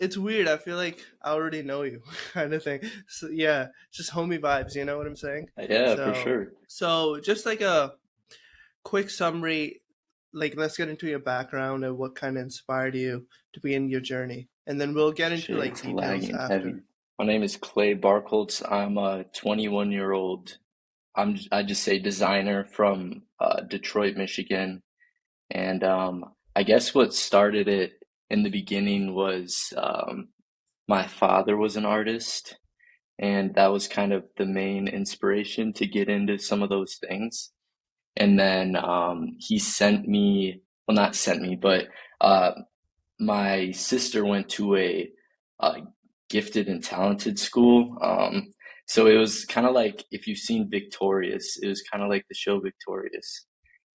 it's weird. I feel like I already know you, kind of thing. So yeah, just homie vibes. You know what I'm saying? Yeah, for So sure. so just like a quick summary. Like, let's get into your background and what kind of inspired you to begin your journey, and then we'll get into Shit, like it's details lagging heavy. after. My name is Clay Barkoltz. I'm a 21-year-old. I just say designer from Detroit, Michigan. And I guess what started it in the beginning was my father was an artist, and that was kind of the main inspiration to get into some of those things. And then he sent me, well, not sent me, but uh, my sister went to a gifted and talented school. So it was kind of like if you've seen Victorious, it was kind of like the show Victorious.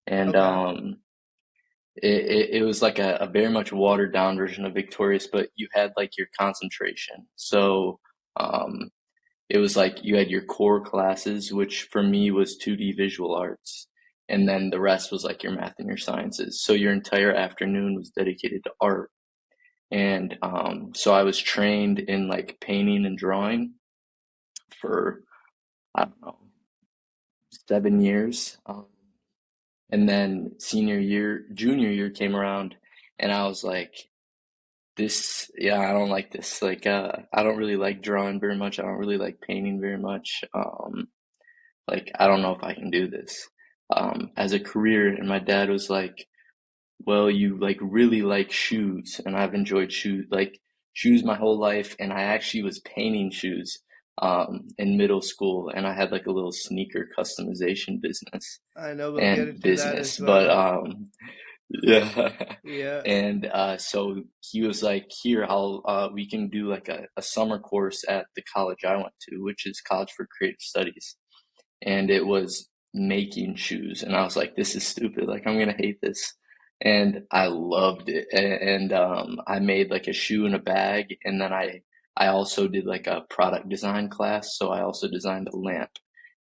And Okay. it was like a very much watered down version of Victorious, but you had like your concentration. So um, it was like you had your core classes, which for me was 2D visual arts, and then the rest was like your math and your sciences. So your entire afternoon was dedicated to art. And so I was trained in like painting and drawing for, I don't know, 7 years. And then junior year came around, and I was like, yeah, I don't like this. Like, I don't really like drawing very much. I don't really like painting very much. Like, I don't know if I can do this as a career. And my dad was like, well, you like really like shoes, and I've enjoyed shoes my whole life, and I actually was painting shoes in middle school, and I had like a little sneaker customization I know we'll get and into that as business, but well. yeah. Yeah. And so he was like, here, I'll we can do like a summer course at the college I went to, which is College for Creative Studies, and it was making shoes, and I was like, this is stupid, like I'm gonna hate this. And I loved it. And I made like a shoe in a bag, and then I also did like a product design class, so I also designed a lamp.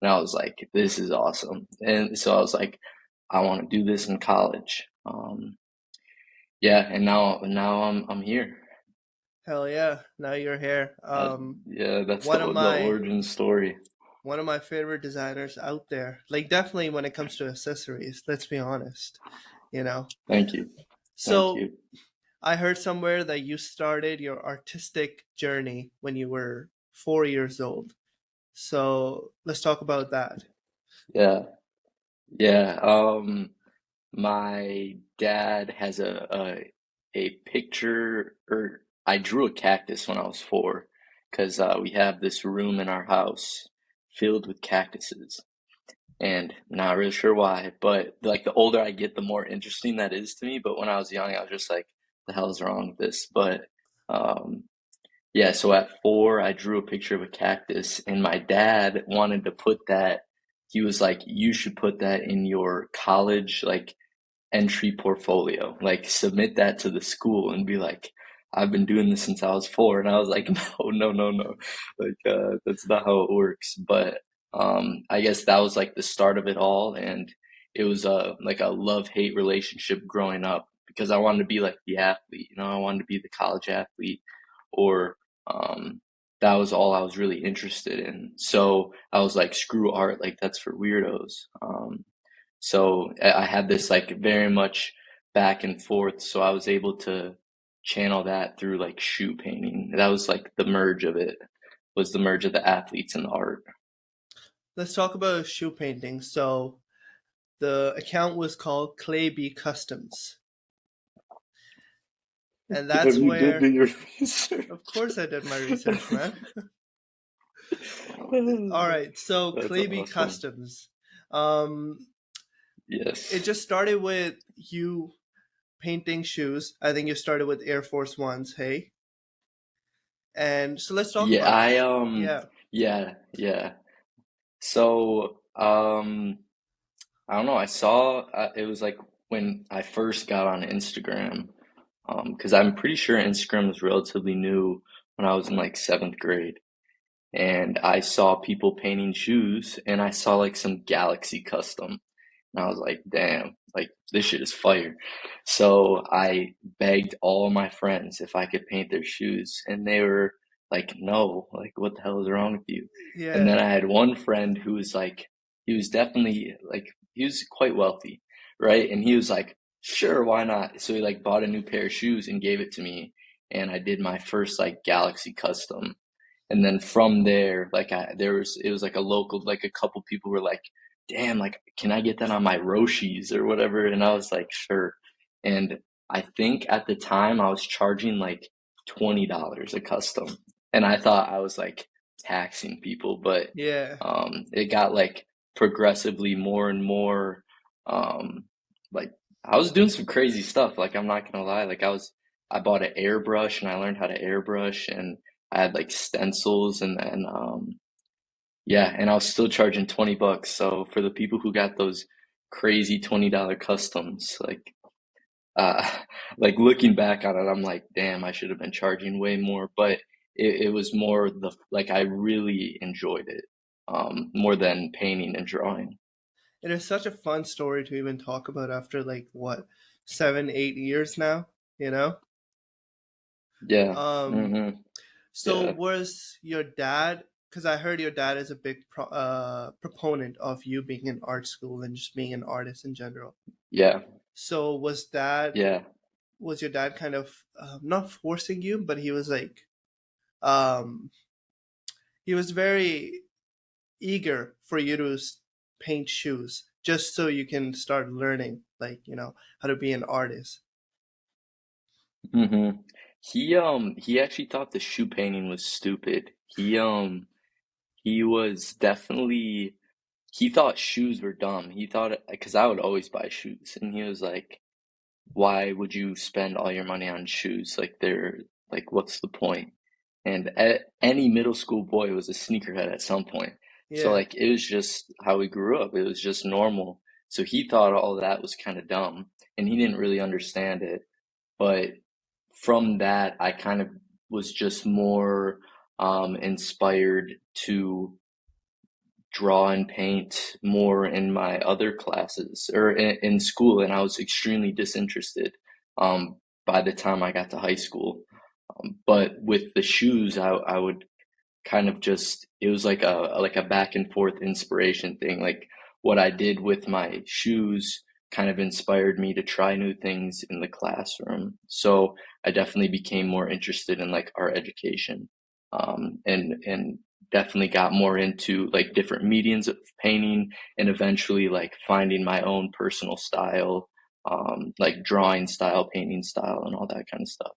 And I was like, this is awesome. And so I was like, I want to do this in college. Yeah, and now I'm here. Hell yeah. Now you're here. Yeah, that's One of the my origin story. one of my favorite designers out there. Like, definitely when it comes to accessories, let's be honest, you know. Thank you. Thank So, you. I heard somewhere that you started your artistic journey when you were 4 years old. So, let's talk about that. Yeah. Yeah. My dad has a picture, or I drew a cactus when I was 4, because we have this room in our house filled with cactuses, and not really sure why, but like the older I get, the more interesting that is to me. But when I was young, I was just like, the hell is wrong with this? But um, yeah, so at 4, I drew a picture of a cactus, and my dad wanted to put that. He was like, you should put that in your college, like entry portfolio. Like submit that to the school and be like, I've been doing this since I was 4. And I was like, no, no, no, no. Like that's not how it works. But I guess that was like the start of it all, and it was like a love-hate relationship growing up, because I wanted to be like the athlete, I wanted to be the college athlete, or that was all I was really interested in. So I was like, screw art, like that's for weirdos. So I had this like very much back and forth. So I was able to channel that through like shoe painting. That was like the merge of it, was the merge of the athletes and the art. Let's talk about shoe painting. So, the account was called Clay B Customs. And Have that's you did do where, your research? of course, I did my research, man. All right, so That's Clay B awesome. Customs. Um, it Yes. just started with you painting shoes. I think you started with Air Force Ones, hey? And so let's talk Yeah, about that. Yeah. yeah. So, I don't know. I saw it was like when I first got on Instagram, because I'm pretty sure Instagram was relatively new when I was in like 7th grade, and I saw people painting shoes, and I saw like some Galaxy custom, and I was like, damn. like this shit is fire. So I begged all my friends if I could paint their shoes, and they were like, no, like what the hell is wrong with you? And then Yeah. I had one friend who was like, he was definitely like, he was quite wealthy, right? And he was like, sure, why not? So he like bought a new pair of shoes and gave it to me, and I did my first like Galaxy custom. And then from there, like it was like a local, like a couple people were like, damn, like, can I get that on my Roshis or whatever? And I was like, sure. And I think at the time I was charging like $20 a custom. And I thought I was like taxing people, but Yeah. it got like progressively more and more, like I was doing some crazy stuff. Like, I'm not gonna lie. I bought an airbrush and I learned how to airbrush, and I had like stencils, and then yeah, and I was still charging $20. So for the people who got those crazy $20 customs, uh like looking back on it, I'm like, damn, I should have been charging way more. But it was more I really enjoyed it, more than painting and drawing. It is such a fun story to even talk about after like what, 7, 8 years now, you know? Yeah. Um, Hmm. so Yeah. was your dad, because I heard your dad is a big proponent of you being in art school and just being an artist in general. Yeah. So Yeah. was your dad kind of not forcing you, but he was like, um, he was very eager for you to paint shoes just so you can start learning, like, how to be an artist. Hmm. He actually thought the shoe painting was stupid. He was definitely, he thought shoes were dumb. He thought, because I would always buy shoes, and he was like, why would you spend all your money on shoes? Like, they're like, what's the point? And any middle school boy was a sneakerhead at some point. So Yeah. like, it was just how we grew up. It was just normal. So he thought all of that was kind of dumb, and he didn't really understand it. But from that, I kind of was just more inspired to draw and paint more in my other classes or in school, and I was extremely disinterested by the time I got to high school. But with the shoes, I would kind of just, it was like a back and forth inspiration thing. Like, what I did with my shoes kind of inspired me to try new things in the classroom. So I definitely became more interested in like art education, and definitely got more into like different mediums of painting, and eventually like finding my own personal style, like drawing style, painting style, and all that kind of stuff.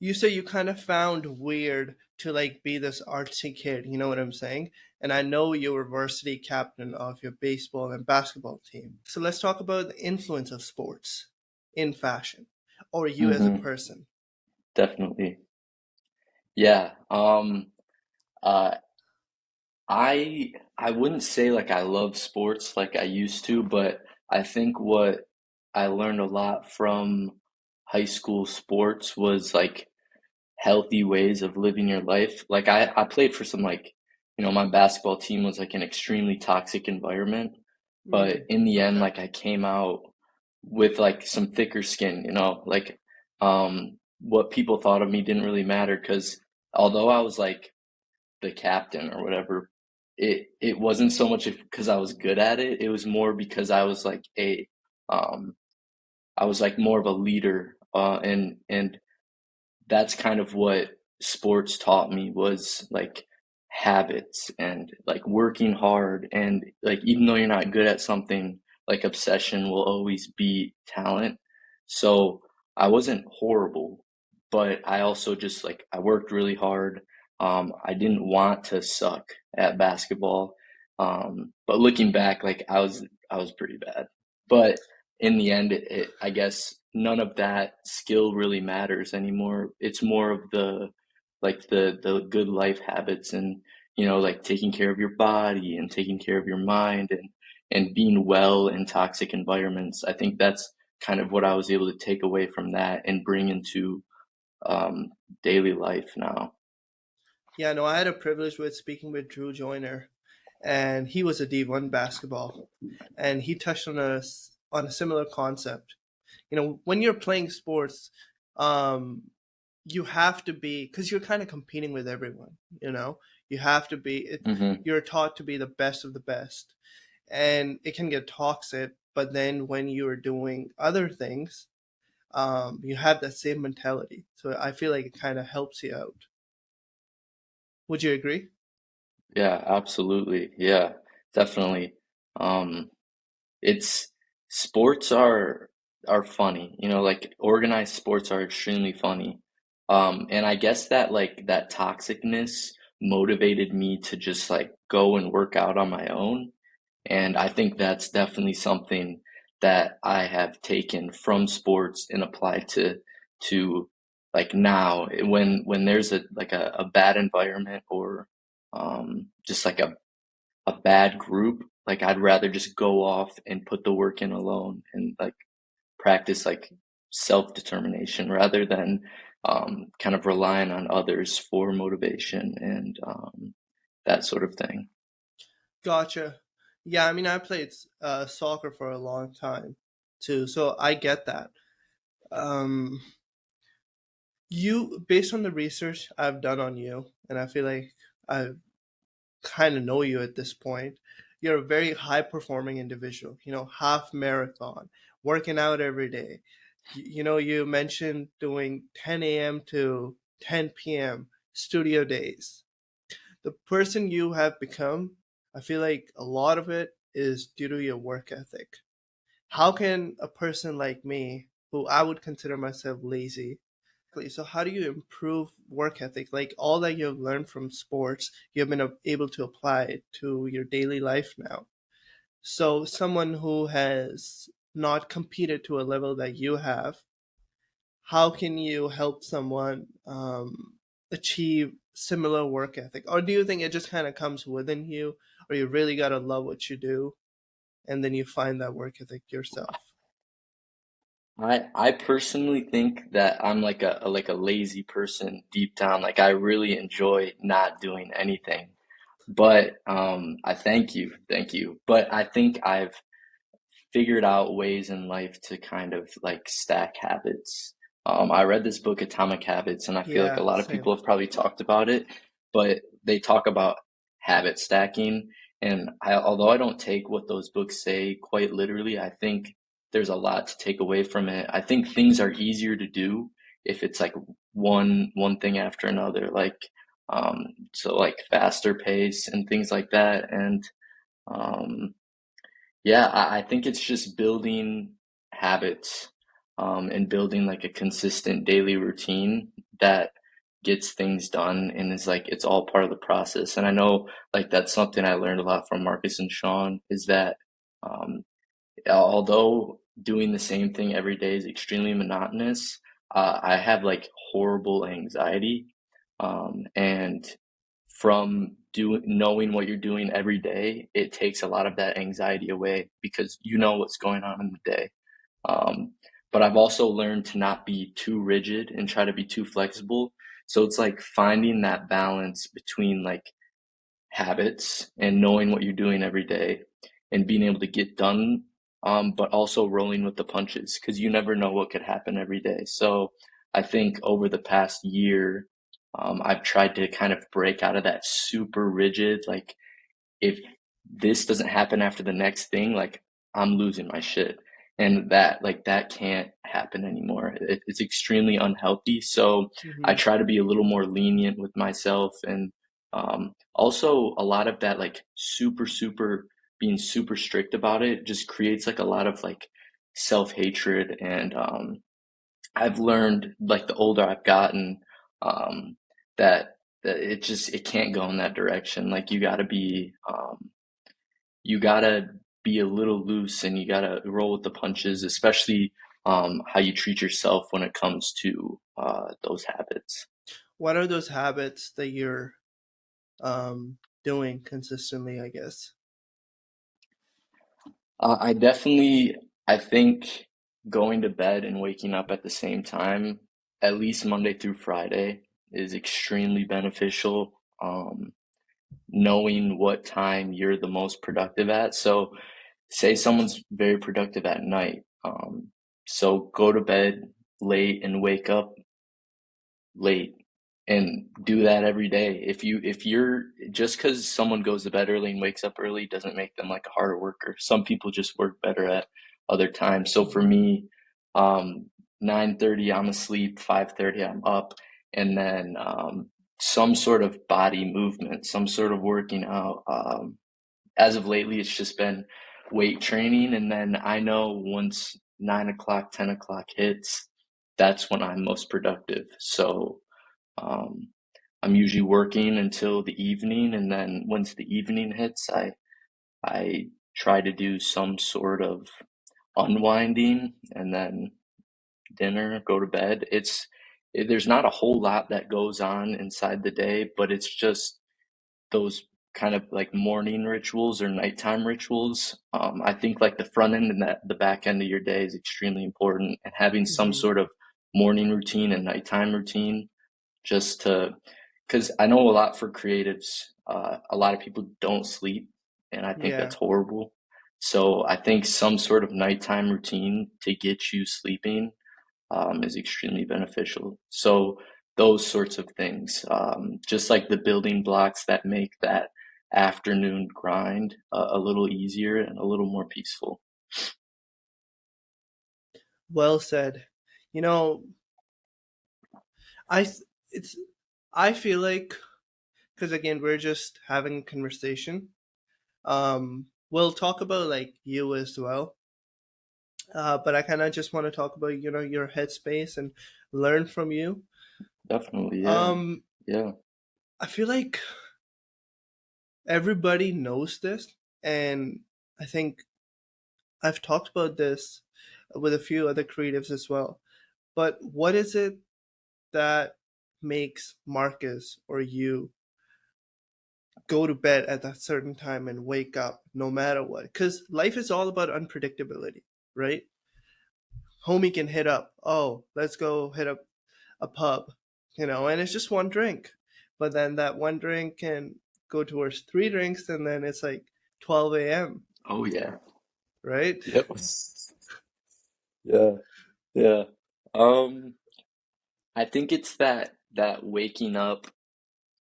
You say you kind of found weird to like be this artsy kid, you know what I'm saying? And I know you were varsity captain of your baseball and basketball team. So let's talk about the influence of sports in fashion or you as a Hmm. person. Definitely. Yeah. Uh, I wouldn't say like I love sports like I used to, but I think what I learned a lot from high school sports was like healthy ways of living your life. Like, I played for some like, my basketball team was like an extremely toxic environment, but Mm, in the end, okay. like I came out with like some thicker skin, like what people thought of me didn't really matter, because although I was like the captain or whatever, it wasn't so much because I was good at it. It was more because um I was like more of a leader, and that's kind of what sports taught me, was like habits and like working hard, and like even though you're not good at something, like obsession will always beat talent. So I wasn't horrible, but I also just like I worked really hard. I didn't want to suck at basketball. But looking back, like I was pretty bad. But in the end, I guess none of that skill really matters anymore. It's more of the good life habits, and like taking care of your body and taking care of your mind, and being well in toxic environments. I think that's kind of what I was able to take away from that and bring into um, daily life now. Yeah, no, I had a privilege with speaking with Drew Joyner, and he was a D1 basketball, and he touched on on a similar concept. When you're playing sports, um, you have to be, because you're kind of competing with everyone. You have to be. Hmm. You're taught to be the best of the best, and it can get toxic. But then when you're doing other things, you have that same mentality. So I feel like it kind of helps you out. Would you agree? Yeah, absolutely. Yeah, definitely. Um, it's sports are funny, like organized sports are extremely funny. And I guess that like that toxicness motivated me to just like go and work out on my own. And I think that's definitely something that I have taken from sports and applied to like now when there's a bad environment or just like a bad group, like I'd rather just go off and put the work in alone and like practice like self-determination rather than kind of relying on others for motivation and that sort of thing. Gotcha. Yeah, I mean, I played soccer for a long time too, so I get that. Um, based on the research I've done on you, and I feel like I kind of know you at this point, you're a very high performing individual. Half marathon, working out every day. You mentioned doing 10 a.m. to 10 p.m. studio days. The person you have become, I feel like a lot of it is due to your work ethic. How can a person like me, who I would consider myself lazy, so how do you improve work ethic? Like all that you've learned from sports, you've been able to apply it to your daily life now. So someone who has not competed to a level that you have, how can you help someone achieve similar work ethic? Or do you think it just kind of comes within you, or you really got to love what you do and then you find that work ethic yourself? I personally think that I'm like a lazy person deep down. Like I really enjoy not doing anything. But I thank you. But I think I've figured out ways in life to kind of like stack habits. I read this book, Atomic Habits, and I feel like a Yeah, lot of same. people have probably talked about it, but they talk about habit stacking. And although I don't take what those books say quite literally, I think there's a lot to take away from it. I think things are easier to do if it's like one thing after another, like so like faster pace and things like that. And um, yeah, I think it's just building habits, and building like a consistent daily routine that gets things done and is like it's all part of the process. And I know like that's something I learned a lot from Marcus and Sean is that um, although doing the same thing every day is extremely monotonous, I have like horrible anxiety, and from knowing what you're doing every day, it takes a lot of that anxiety away because you know what's going on in the day. Um, but I've also learned to not be too rigid and try to be too flexible. So it's like finding that balance between like habits and knowing what you're doing every day and being able to get done, but also rolling with the punches because you never know what could happen every day. So I think over the past year, I've tried to kind of break out of that super rigid, like if this doesn't happen after the next thing, like I'm losing my shit. And that like that can't happen anymore. It's extremely unhealthy. So I Hmm. try to be a little more lenient with myself and also a lot of that like super being super strict about it just creates like a lot of like self-hatred and I've learned like the older I've gotten um that it can't go in that direction. Like you gotta be a little loose and you gotta roll with the punches, especially how you treat yourself when it comes to those habits. What are those habits that you're doing consistently, I guess? I think going to bed and waking up at the same time, at least Monday through Friday, is extremely beneficial. Knowing what time you're the most productive at. So say someone's very productive at night. So go to bed late and wake up late and do that every day. If you're just because someone goes to bed early and wakes up early doesn't make them like a harder worker. Some people just work better at other times. So for me, 9:30 I'm asleep, 5:30 I'm up, and then some sort of body movement, some sort of working out. As of lately, it's just been weight training, and then I know once 9 o'clock, 10 o'clock hits, that's when I'm most productive. So um, I'm usually working until the evening, and then once the evening hits, I try to do some sort of unwinding, and then dinner, go to bed. There's not a whole lot that goes on inside the day, but it's just those kind of like morning rituals or nighttime rituals. I think like the front end and the back end of your day is extremely important, and having some Hmm. sort of morning routine and nighttime routine just to, because I know a lot for creatives, a lot of people don't sleep, and I think Yeah. that's horrible. So I think some sort of nighttime routine to get you sleeping is extremely beneficial. So those sorts of things, just like the building blocks that make that afternoon grind a little easier and a little more peaceful. Well said. You know, I it's I feel like, because again we're just having a conversation. We'll talk about like you as well. But I kind of just want to talk about your headspace and learn from you. Definitely, yeah, Um, yeah. I feel like everybody knows this, and I think I've talked about this with a few other creatives as well. But what is it that makes Marcus or you go to bed at that certain time and wake up no matter what? Because life is all about unpredictability, right? Homie can hit up, oh, let's go hit up a pub, and it's just one drink. But then that one drink can go towards three drinks, and then it's like 12 a.m., Oh yeah. right? Yep. Yeah. Yeah. Um, I think it's that waking up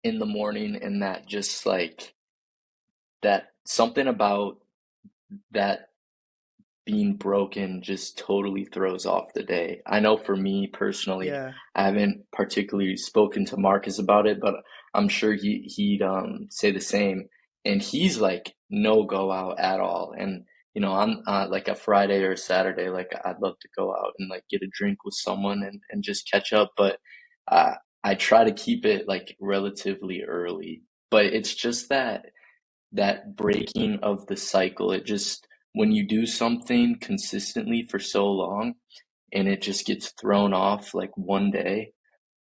in the morning and that just like that something about that being broken just totally throws off the day. I know for me personally, Yeah, I haven't particularly spoken to Marcus about it, but I'm sure he'd say the same. And he's like no go out at all. And on like a Friday or a Saturday, like I'd love to go out and like get a drink with someone and just catch up. But uh, I try to keep it like relatively early. But it's just that breaking of the cycle. It just, when you do something consistently for so long and it just gets thrown off like one day,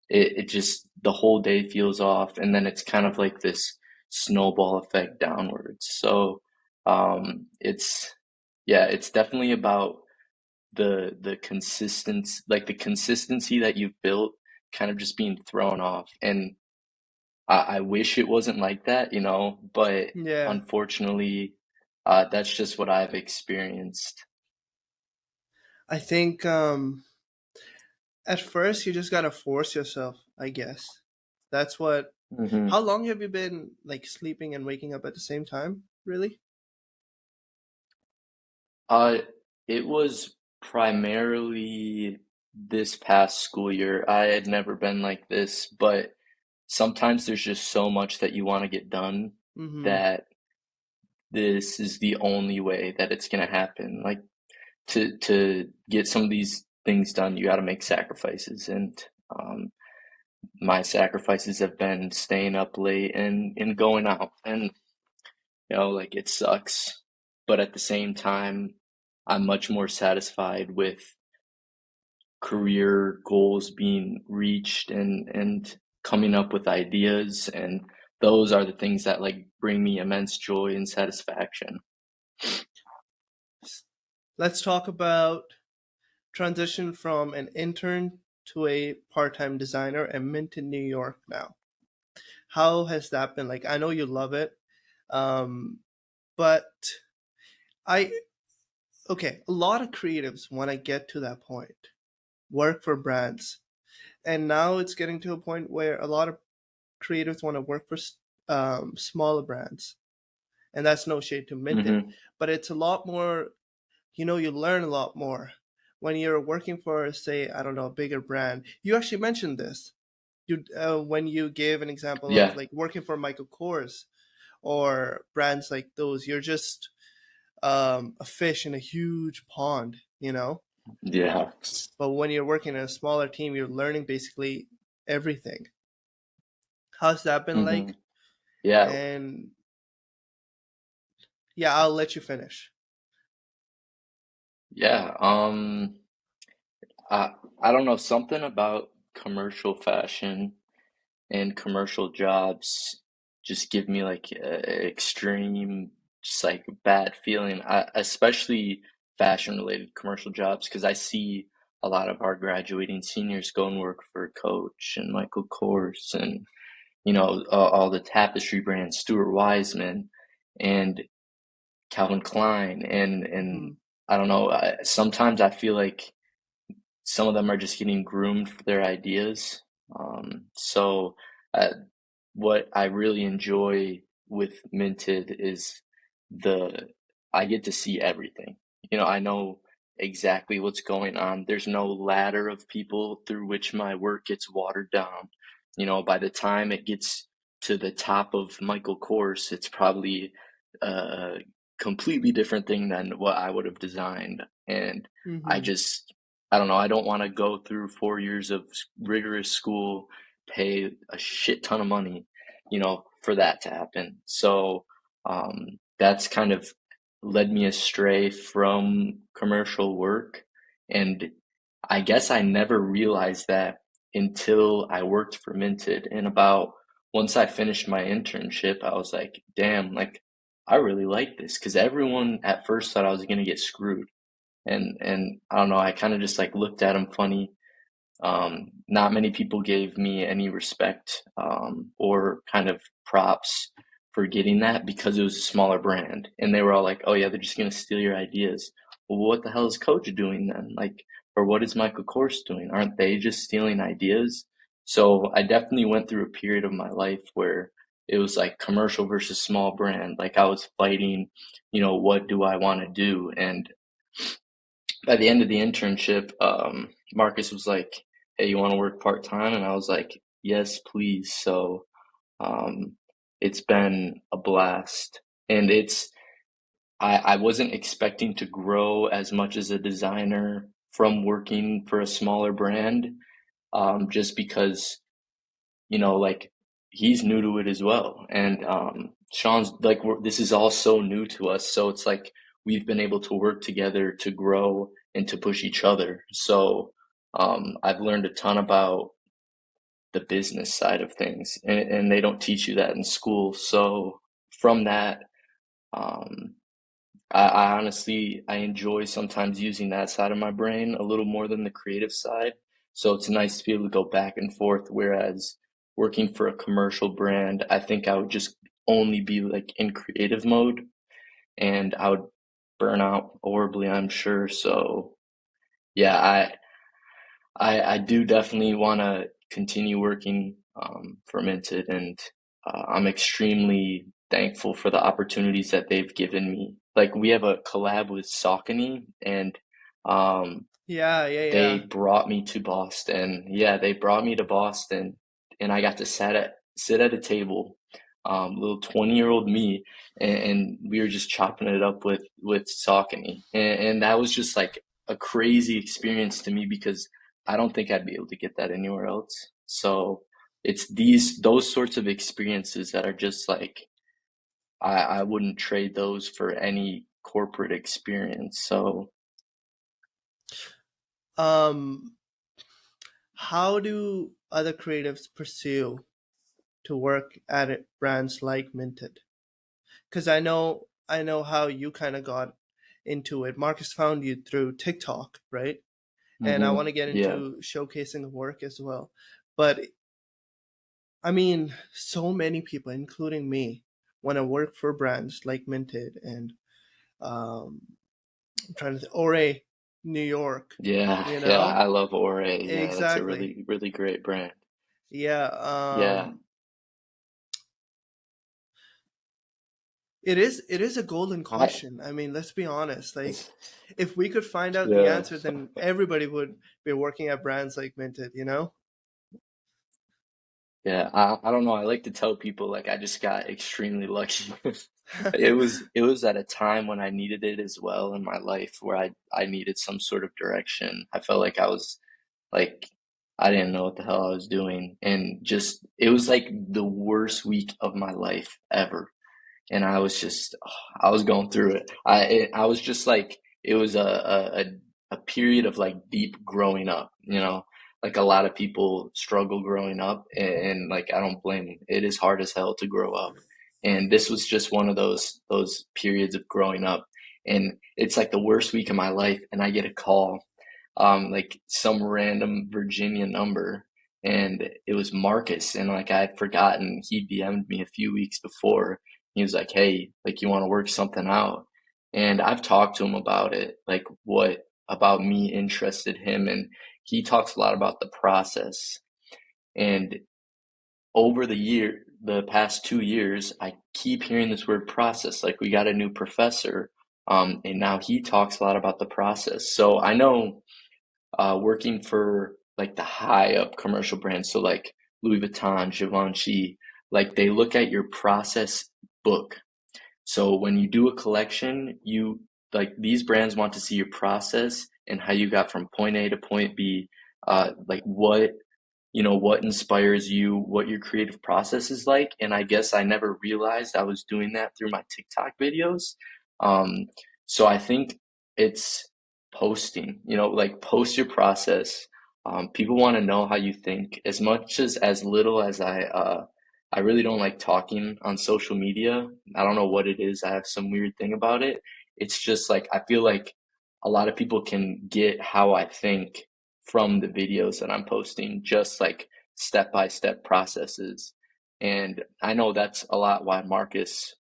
it just, the whole day feels off. And then it's kind of like this snowball effect downwards. So, it's, yeah, it's definitely about the consistency, like the consistency that you've built kind of just being thrown off. And I wish it wasn't like that, but yeah. unfortunately, that's just what I've experienced. I think at first you just gotta force yourself, I guess. That's what. Hmm. How long have you been like sleeping and waking up at the same time? Really? Uh, it was primarily this past school year. I had never been like this, but sometimes there's just so much that you want to get done Mm-hmm. that this is the only way that it's gonna happen. Like to get some of these things done, you got to make sacrifices, and um, my sacrifices have been staying up late and going out, and like it sucks, but at the same time I'm much more satisfied with career goals being reached and coming up with ideas, and those are the things that like bring me immense joy and satisfaction. Let's talk about transition from an intern to a part-time designer and Mint in New York now. How has that been? Like, I know you love it, um, but I okay, a lot of creatives want to get to that point, work for brands. And now it's getting to a point where a lot of creatives want to work for smaller brands. And that's no shade to Minted, Mm-hmm. but it's a lot more, you learn a lot more when you're working for, say, I don't know, a bigger brand. You actually mentioned this. When you gave an example of Yeah, like working for Michael Kors or brands like those, you're just a fish in a huge pond. yeah. But when you're working in a smaller team, you're learning basically everything. How's that been Mm-hmm. like? Yeah, And yeah, I'll let you finish. yeah. I I don't know, something about commercial fashion and commercial jobs just give me like a extreme, just like bad feeling. Especially fashion related commercial jobs, because I see a lot of our graduating seniors go and work for Coach and Michael Kors and all the tapestry brands, Stuart Weitzman and Calvin Klein, and Mm, I don't know. Sometimes I feel like some of them are just getting groomed for their ideas. So uh, what I really enjoy with Minted is the I get to see everything. I know exactly what's going on. There's no ladder of people through which my work gets watered down. By the time it gets to the top of Michael Kors, it's probably a completely different thing than what I would have designed. And I hmm just, I don't know, I don't want to go through 4 years of rigorous school, pay a shit ton of money, for that to happen. So that's kind of led me astray from commercial work. And I guess I never realized that until I worked for Minted. And about once I finished my internship, I was like, damn, like I really like this because everyone at first thought I was gonna get screwed. And I don't know, I kind of just like looked at them funny. Not many people gave me any respect or kind of props for getting that because it was a smaller brand. And they were all like, oh, yeah, they're just going to steal your ideas. Well, what the hell is Coach doing then? Like, or what is Michael Kors doing? Aren't they just stealing ideas? So I definitely went through a period of my life where it was like commercial versus small brand. Like I was fighting, what do I want to do? And by the end of the internship, Marcus was like, "Hey, you want to work part time?" And I was like, "Yes, please." So um, it's been a blast, and I wasn't expecting to grow as much as a designer from working for a smaller brand, just because like he's new to it as well, and Sean's like this is all so new to us, so it's like we've been able to work together to grow and to push each other. So I've learned a ton about the business side of things, and they don't teach you that in school. So from that, um, I honestly I enjoy sometimes using that side of my brain a little more than the creative side. So it's nice to be able to go back and forth. Whereas working for a commercial brand, I think I would just only be like in creative mode and I would burn out horribly, I'm sure. So yeah, I do definitely want to continue working for Minted, and I'm extremely thankful for the opportunities that they've given me. Like we have a collab with Saucony, and um, Yeah, yeah, they yeah. brought me to Boston. Yeah, they brought me to Boston, and I got to sit at a table, little 20-year-old me, and we were just chopping it up with Saucony, and that was just like a crazy experience to me because I don't think I'd be able to get that anywhere else. So it's those sorts of experiences that are just like I wouldn't trade those for any corporate experience. So Um, how do other creatives pursue to work at brands like Minted? Because I know how you kind of got into it. Marcus found you through TikTok, right? And I want to get yeah. into showcasing work as well. But I mean, so many people, including me, want to work for brands like Minted, and Um, I'm trying to think, Ore, New York. Yeah, You yeah, know I love Ore. Yeah, that's a exactly. really, really great brand. Yeah. Yeah. It is a golden I question. I mean, let's be honest. Like, it's, if we could find out the yeah. answer, then everybody would be working at brands like Minted. You know? Yeah, I don't know. I like to tell people like I just got extremely lucky. It was at a time when I needed it as well in my life where I needed some sort of direction. I felt like I was like I didn't know what the hell I was doing and just it was like the worst week of my life ever. And I was just I was going through it. I was just like it was a period of like deep growing up, like a lot of people struggle growing up, and like I don't blame them. It is hard as hell to grow up, and this was just one of those periods of growing up, and it's like the worst week of my life, and I get a call, like some random Virginia number, and it was Marcus, and like I had forgotten he DM'd me a few weeks before. He was like, "Hey, like you want to work something out?" And I've talked to him about it, like what about me interested him, and he talks a lot about the process. And over the past 2 years, I keep hearing this word process. Like we got a new professor, and now he talks a lot about the process. So I know working for like the high up commercial brands, so like Louis Vuitton, Givenchy, like they look at your process book. So when you do a collection, you like these brands want to see your process and how you got from point A to point B, like what inspires you, what your creative process is like. And I guess I never realized I was doing that through my TikTok videos. Um, so I think it's posting, like post your process. People want to know how you think as much as little as I really don't like talking on social media. I don't know what it is. I have some weird thing about it. It's just like I feel like a lot of people can get how I think from the videos that I'm posting, just like step by step processes. And I know that's a lot why Marcus,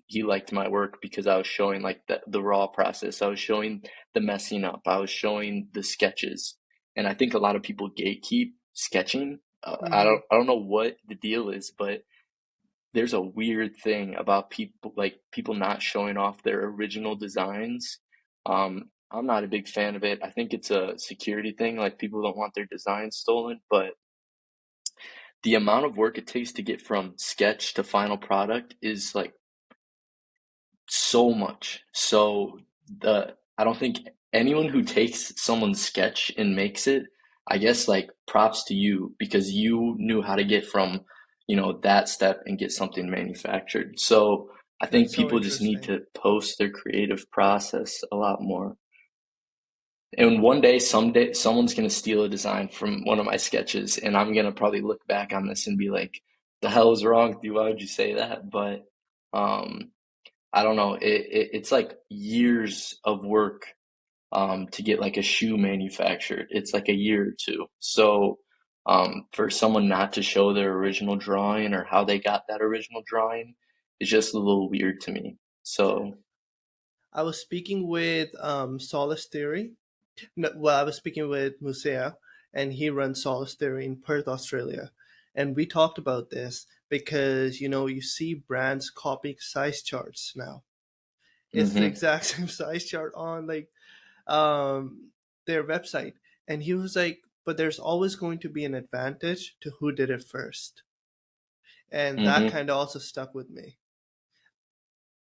he liked my work because I was showing like the raw process. I was showing the messing up. I was showing the sketches. And I think a lot of people gatekeep sketching. Hmm. I don't know what the deal is, but there's a weird thing about people not showing off their original designs. I'm not a big fan of it. I think it's a security thing, like people don't want their designs stolen, but the amount of work it takes to get from sketch to final product is like so much. So I don't think anyone who takes someone's sketch and makes it, I guess like props to you because you knew how to get from, that step and get something manufactured. So I think That's so people just need interesting. to post their creative process a lot more. And one day, someday, someone's gonna steal a design from one of my sketches, and I'm gonna probably look back on this and be like, "The hell is wrong with you? Why would you say that?" But um, I don't know. It's like years of work to get like a shoe manufactured. It's like a year or two. So for someone not to show their original drawing or how they got that original drawing is just a little weird to me. So, I was speaking with Solace Theory. No, well, I was speaking with Musea, and he runs Solace Theory in Perth, Australia. And we talked about this because, you see brands copying size charts now. It's the hmm exact same size chart on like um, their website. And he was like, but there's always going to be an advantage to who did it first. And that hmm kind of also stuck with me,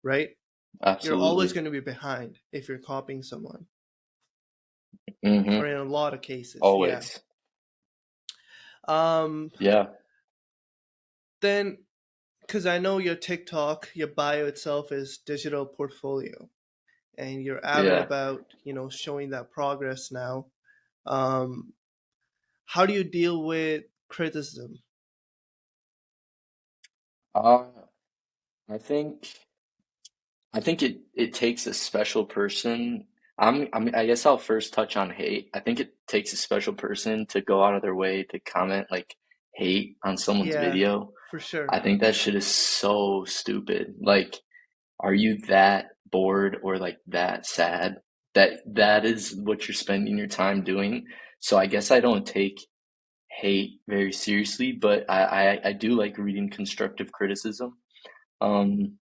right? You're always absolutely. going to be behind if you're copying someone, or hmm in a lot of cases, yeah. Always. Um, Yeah. then, because I know your TikTok, your bio itself is digital portfolio, and you're avid Yeah. about, showing that progress now. Um, how do you deal with criticism? Uh, I think I think it takes a special person. I guess I'll first touch on hate. I think it takes a special person to go out of their way to comment like hate on someone's Yeah, video. for sure. I think that shit is so stupid. Like, are you that? bored or like that sad, that is what you're spending your time doing. So I guess I don't take hate very seriously, but I do like reading constructive criticism. Um,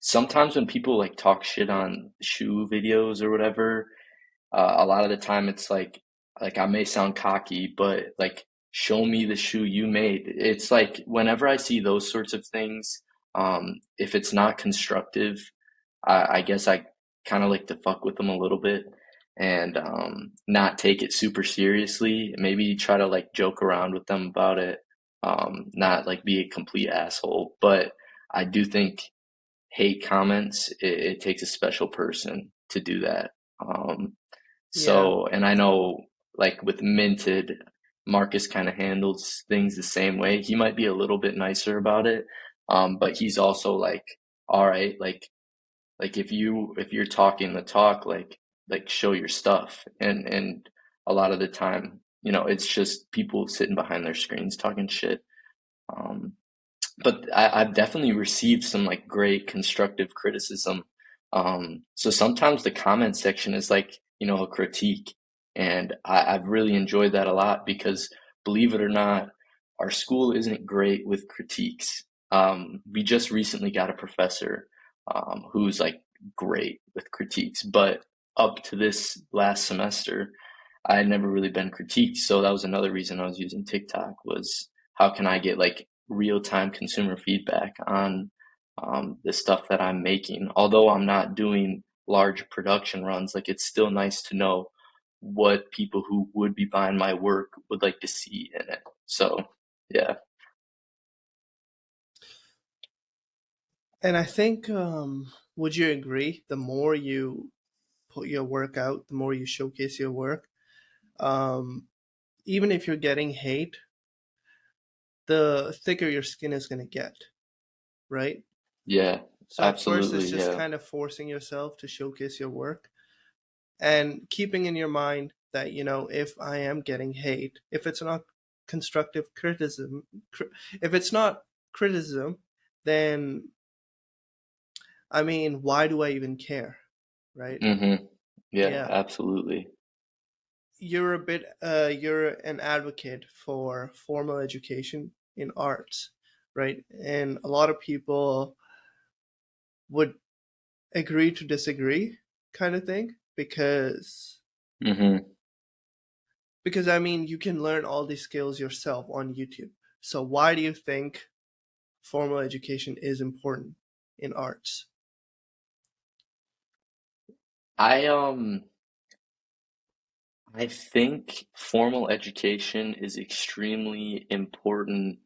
Sometimes when people like talk shit on shoe videos or whatever, a lot of the time it's like I may sound cocky, but like show me the shoe you made. It's like whenever I see those sorts of things, if it's not constructive, I guess I kind of like to fuck with them a little bit and not take it super seriously. Maybe try to like joke around with them about it, not like be a complete asshole. But I do think hate comments, it takes a special person to do that. Yeah, And I know like with Minted, Marcus kind of handles things the same way. He might be a little bit nicer about it, but he's also like, all right, like if you're talking the talk, like show your stuff. And a lot of the time, it's just people sitting behind their screens talking shit. Um, but I've definitely received some like great constructive criticism. So sometimes the comment section is like, a critique. And I've really enjoyed that a lot because believe it or not, our school isn't great with critiques. We just recently got a professor who's like great with critiques, but up to this last semester, I had never really been critiqued. So that was another reason I was using TikTok was how can I get like real-time consumer feedback on the stuff that I'm making. Although I'm not doing large production runs, like it's still nice to know what people who would be buying my work would like to see in it. So, yeah. and I think, would you agree? The more you put your work out, the more you showcase your work. Um, Even if you're getting hate, the thicker your skin is going to get, right? Yeah, So at first, it's absolutely. just Yeah. kind of forcing yourself to showcase your work and keeping in your mind that, if I am getting hate, if it's not constructive criticism, if it's not criticism, then I mean, why do I even care, right? Mm-hmm. Yeah, Yeah. absolutely. You're an advocate for formal education in arts, right? And a lot of people would agree to disagree, kind of thing, Mm-hmm. because I mean, you can learn all these skills yourself on YouTube. So why do you think formal education is important in arts? I um I think formal education is extremely important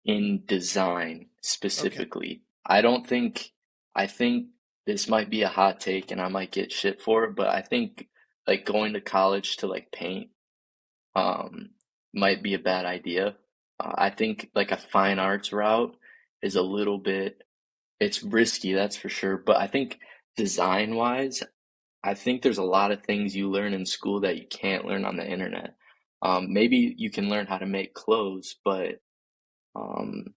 in design Okay. specifically. I think this might be a hot take and I might get shit for it, but I think like going to college to like paint um might be a bad idea. I think like a fine arts route is a little bit it's risky, that's for sure, but I think design wise, I think there's a lot of things you learn in school that you can't learn on the internet. Maybe you can learn how to make clothes, but um,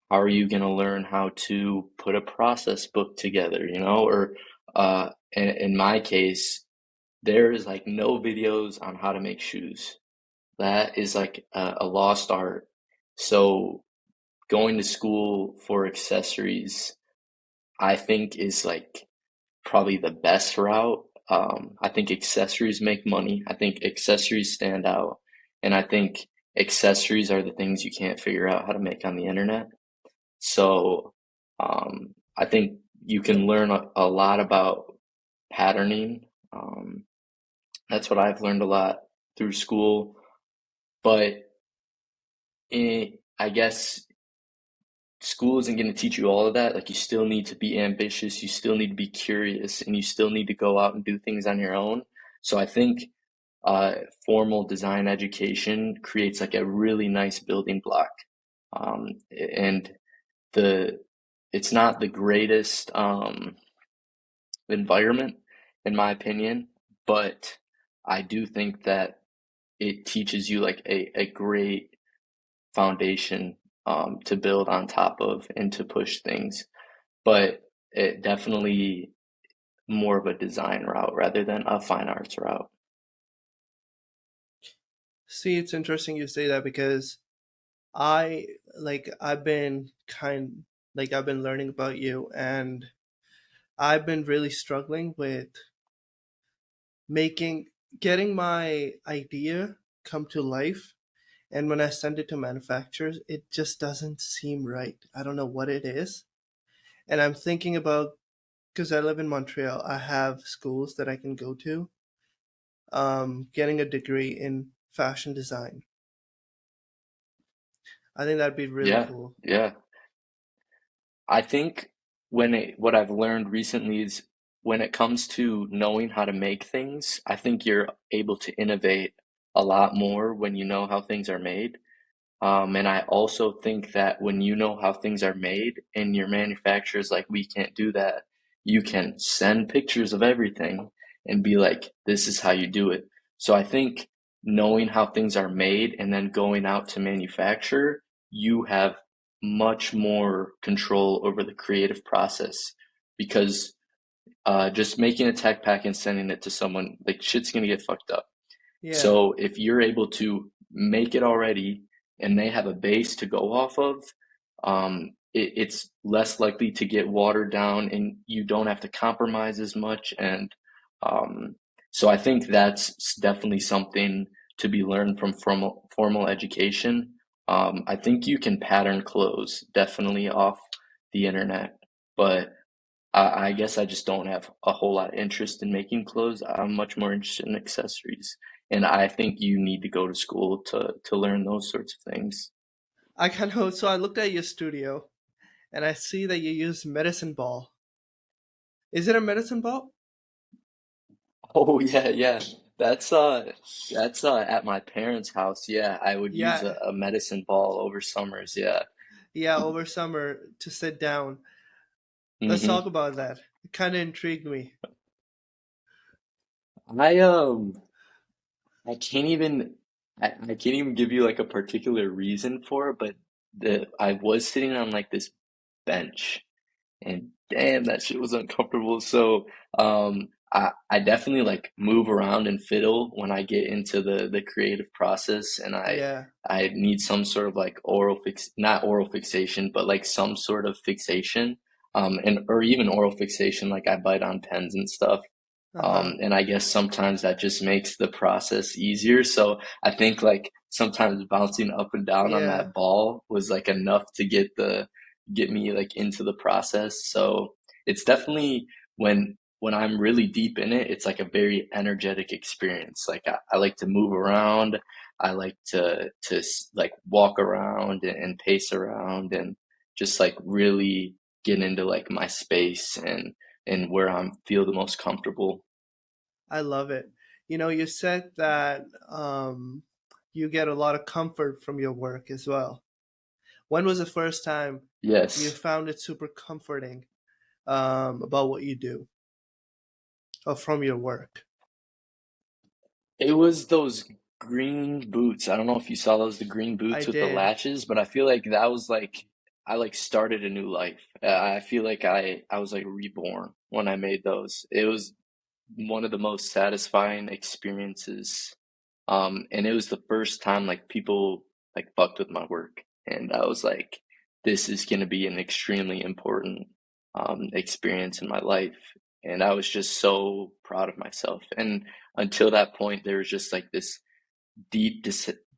how are you going to learn how to put a process book together, Or in my case, there is like no videos on how to make shoes. That is like a lost art. So going to school for accessories, I think is like probably the best route. I think accessories make money. I think accessories stand out. And I think accessories are the things you can't figure out how to make on the internet. So I think you can learn a lot about patterning. That's what I've learned a lot through school. But I guess school isn't going to teach you all of that. Like you still need to be ambitious, you still need to be curious, and you still need to go out and do things on your own. So I think uh, formal design education creates like a really nice building block. And the it's not the greatest environment, in my opinion, but I do think that it teaches you like a great foundation to build on top of and to push things. But it definitely more of a design route rather than a fine arts route. See, it's interesting you say that because I I've been I've been learning about you, and I've been really struggling with making getting my idea come to life. And when I send it to manufacturers, it just doesn't seem right. I don't know what it is. And I'm thinking about, because I live in Montreal, I have schools that I can go to, getting a degree in fashion design. I think that'd be really Yeah, cool. yeah. I think what I've learned recently is when it comes to knowing how to make things, I think you're able to innovate a lot more when you know how things are made. And I also think that when you know how things are made and your manufacturer's like, we can't do that, you can send pictures of everything and be like, this is how you do it. So I think knowing how things are made and then going out to manufacture, you have much more control over the creative process because just making a tech pack and sending it to someone, like shit's gonna get fucked up. Yeah, So if you're able to make it already and they have a base to go off of, it's less likely to get watered down and you don't have to compromise as much. And um, so I think that's definitely something to be learned from formal education. I think you can pattern clothes definitely off the internet, but I guess I just don't have a whole lot of interest in making clothes. I'm much more interested in accessories, and I think you need to go to school to learn those sorts of things. I kind of. So I looked at your studio, and I see that you use medicine ball. Is it a medicine ball? Oh yeah, yeah. That's at my parents' house. Yeah, I would use Yeah, a medicine ball over summers. Yeah. yeah. Over summer to sit down. Let's talk hmm about that. It kind of intrigued me. I I can't even I can't even give you like a particular reason for it, but the I was sitting on like this bench and damn, that shit was uncomfortable. So, I definitely like move around and fiddle when I get into the creative process, and Yeah. I need some sort of like not oral fixation, but like some sort of fixation, and or even oral fixation, like I bite on pens and stuff. Uh huh. And I guess sometimes that just makes the process easier. So I think like sometimes bouncing up and down on Yeah. that ball was like enough to get me like into the process. So it's definitely when I'm really deep in it, it's like a very energetic experience. Like I like to move around. I like like walk around and pace around and just like really get into like my space and where I'm feel the most comfortable. I love it. You said that you get a lot of comfort from your work as well. When was the first time you Yes. found it super comforting about what you do or from your work? It was those green boots. I don't know if you saw those, the green I boots with the did. latches, but I feel like that was like I like started a new life. I feel like I was like reborn when I made those. It was one of the most satisfying experiences. And it was the first time like people like fucked with my work. And I was like, this is gonna be an extremely important experience in my life. And I was just so proud of myself. And until that point, there was just like this deep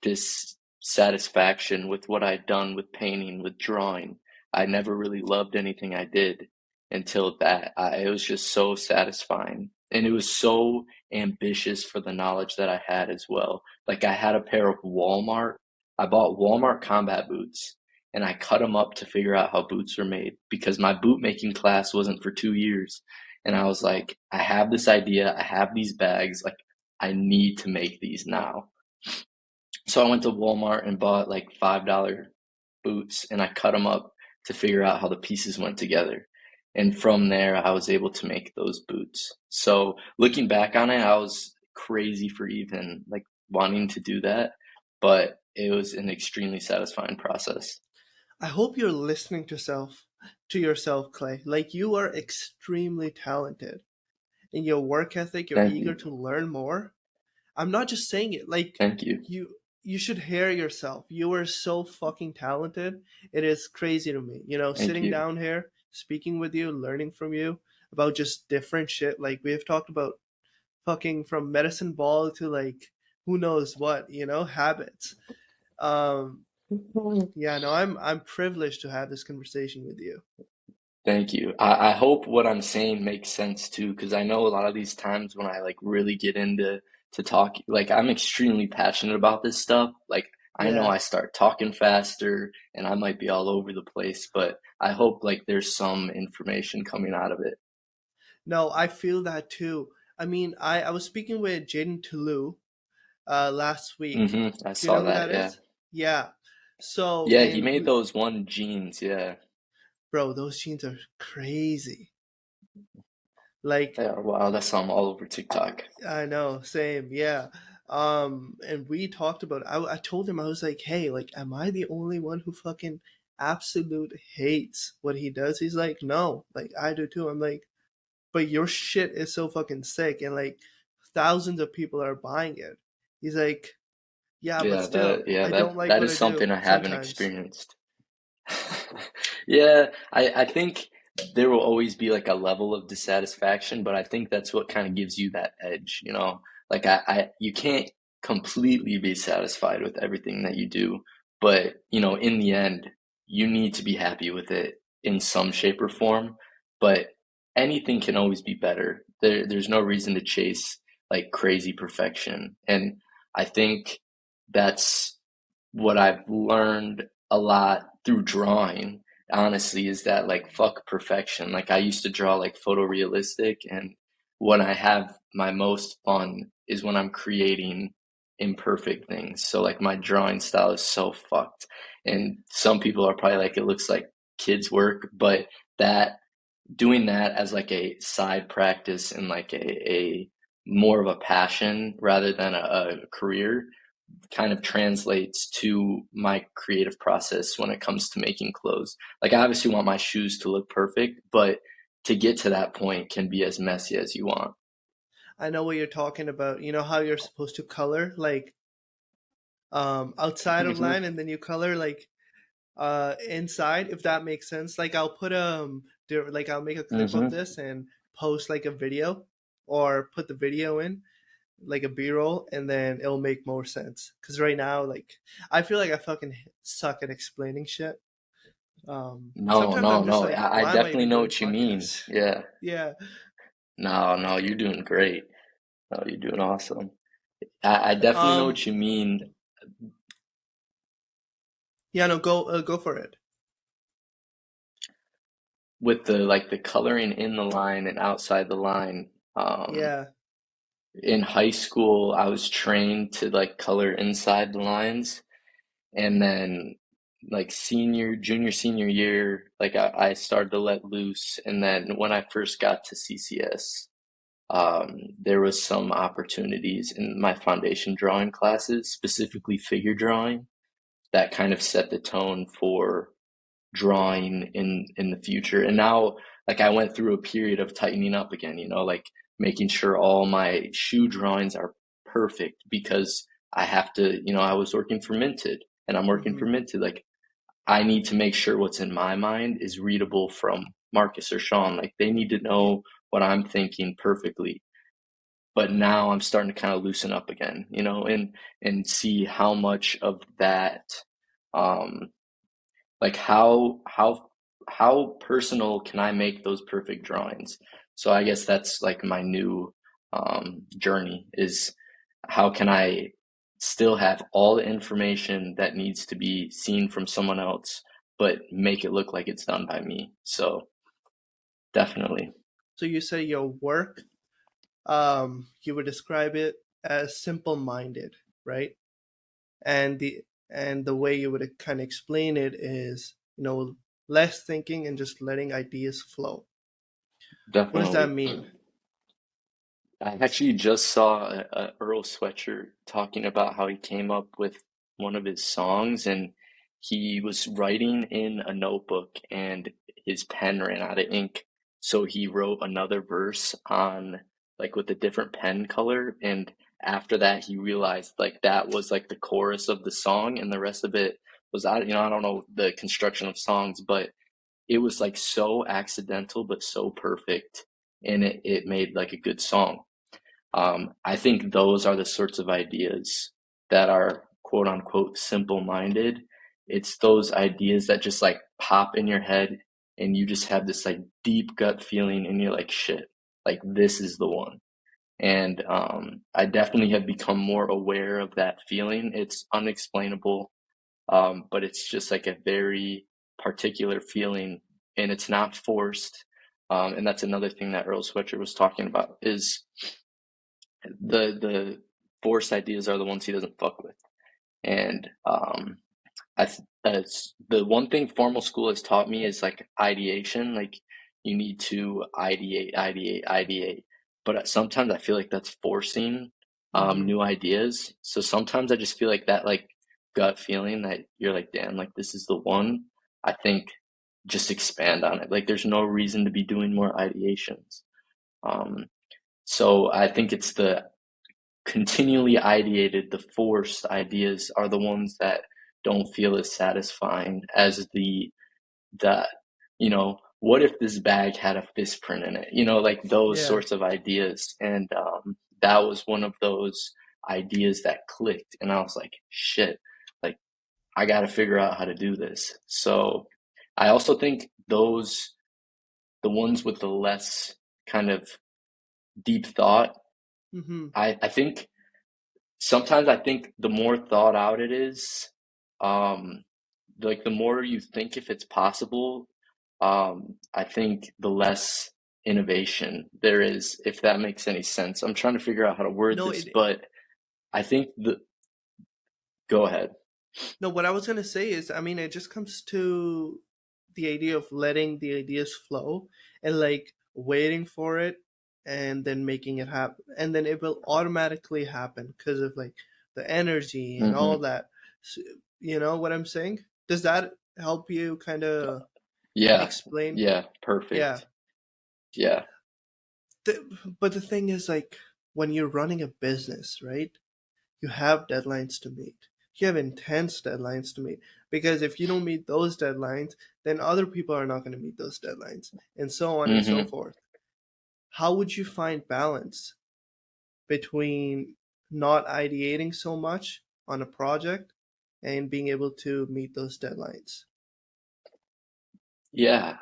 dissatisfaction with what I'd done with painting, with drawing. I never really loved anything I did until that. It was just so satisfying. And it was so ambitious for the knowledge that I had as well. Like I had a pair of I bought Walmart combat boots and I cut them up to figure out how boots were made because my boot making class wasn't for 2 years. And I was like, I have this idea, I have these bags, like I need to make these now. So I went to Walmart and bought like $5 boots and I cut them up to figure out how the pieces went together. And from there, I was able to make those boots. So looking back on it, I was crazy for even like wanting to do that, but it was an extremely satisfying process. I hope you're listening to yourself. to yourself, Clay. Like, you are extremely talented in your work ethic. You're Thank eager you. to learn more. I'm not just saying it. Like, Thank you. you should hear yourself. You are so fucking talented. It is crazy to me. Thank Sitting you. down here, speaking with you, learning from you about just different shit. Like, we've talked about fucking from medicine ball to like who knows what, habits. Um, yeah, no, I'm privileged to have this conversation with you. Thank you. I hope what I'm saying makes sense too, because I know a lot of these times when I like really get into to talk, like I'm extremely passionate about this stuff. Like I know Yeah. I start talking faster and I might be all over the place, but I hope like there's some information coming out of it. No, I feel that too. I mean, I was speaking with Jaden Toulouse last week. I Do you know saw who that, that yeah. is? Yeah. So, Yeah, he and made those one jeans, yeah. bro, those jeans are crazy. Like, Yeah, wow, that's something all over TikTok. I know, same, yeah. And we talked about. I told him, I was like, hey, like, am I the only one who fucking absolute hates what he does? He's like, no, like I do too. I'm like, but your shit is so fucking sick, and like thousands of people are buying it. He's like, yeah, but Yeah, still, I don't like that what is I do something I haven't sometimes. experienced. Yeah, I think there will always be like a level of dissatisfaction, but I think that's what kind of gives you that edge, you know? Like you can't completely be satisfied with everything that you do, but you know, in the end, you need to be happy with it in some shape or form, but anything can always be better. There's no reason to chase like crazy perfection. And I think that's what I've learned a lot through drawing, honestly, is that like fuck perfection. Like I used to draw like photorealistic, and when I have my most fun is when I'm creating imperfect things. So like my drawing style is so fucked. And some people are probably like it looks like kids work, but that doing that as like a side practice and like a more of a passion rather than a career kind of translates to my creative process when it comes to making clothes. Like I obviously want my shoes to look perfect, but to get to that point can be as messy as you want. I know what you're talking about. You know how you're supposed to color like outside of Hmm. line, and then you color like inside, if that makes sense. Like, I'll put like I'll make a clip of Hmm. this and post like a video, or put the video in like a b-roll, and then it'll make more sense, because right now, like, I feel like I fucking suck at explaining shit. No, Sometimes no, I'm just no. like, I why am I definitely even know doing what you mean. podcasts? Yeah. Yeah. No, no, you're doing great. No, you're doing awesome. I definitely know um what you mean yeah, no, go for it. with the like the coloring in the line and outside the line. Um, Yeah. in high school, I was trained to like color inside the lines. And then like junior, senior year, like I started to let loose. And then when I first got to CCS, there was some opportunities in my foundation drawing classes, specifically figure drawing, that kind of set the tone for drawing in the future. And now, like I went through a period of tightening up again, you know, like making sure all my shoe drawings are perfect because I have to, you know, I was working for Minted and I'm working Hmm. for Minted. Like I need to make sure what's in my mind is readable from Marcus or Sean. Like they need to know what I'm thinking perfectly. But now I'm starting to kind of loosen up again, you know, and see how much of that um like how personal can I make those perfect drawings? So I guess that's like my new journey is how can I still have all the information that needs to be seen from someone else, but make it look like it's done by me. So definitely. So you say your work, you would describe it as simple minded, right? And the way you would kind of explain it is, less thinking and just letting ideas flow. What does that Definitely. mean? I actually just saw a Earl Sweatshirt talking about how he came up with one of his songs and he was writing in a notebook and his pen ran out of ink, so he wrote another verse on like with a different pen color, and after that he realized like that was like the chorus of the song, and the rest of it was I don't know the construction of songs, but it was like so accidental but so perfect, and it made like a good song. I think those are the sorts of ideas that are quote unquote simple minded. It's those ideas that just like pop in your head and you just have this like deep gut feeling and you're like, shit, like this is the one. And I definitely have become more aware of that feeling. It's unexplainable, but it's just like a very particular feeling and it's not forced. And that's another thing that Earl Sweatshirt was talking about is the forced ideas are the ones he doesn't fuck with. And as the one thing formal school has taught me is like ideation. Like you need to ideate. But sometimes I feel like that's forcing Mm-hmm. new ideas. So sometimes I just feel like that like gut feeling that you're like, damn, like this is the one. I think just expand on it. Like there's no reason to be doing more ideations. Um, so I think it's the continually ideated, the forced ideas are the ones that don't feel as satisfying as the what if this bag had a fist print in it? Like those Yeah. sorts of ideas. And that was one of those ideas that clicked, and I was like, shit, like I got to figure out how to do this. So I also think the ones with the less kind of deep thought, Mm-hmm. I think sometimes I think the more thought out it is, um, like the more you think if it's possible, I think the less innovation there is, if that makes any sense. I'm trying to figure out how to word No, this, it. but I think go ahead. No, what I was gonna say is, I mean, it just comes to the idea of letting the ideas flow and like waiting for it and then making it happen, and then it will automatically happen because of like the energy and all Hmm. that. So, you know what I'm saying? Does that help you kind of Yeah, explain? yeah, Yeah. perfect. Yeah. But the thing is, like, when you're running a business, right? You have deadlines to meet. You have intense deadlines to meet. Because if you don't meet those deadlines, then other people are not going to meet those deadlines, and so on and so Hmm. forth. How would you find balance between not ideating so much on a project and being able to meet those deadlines? Yeah.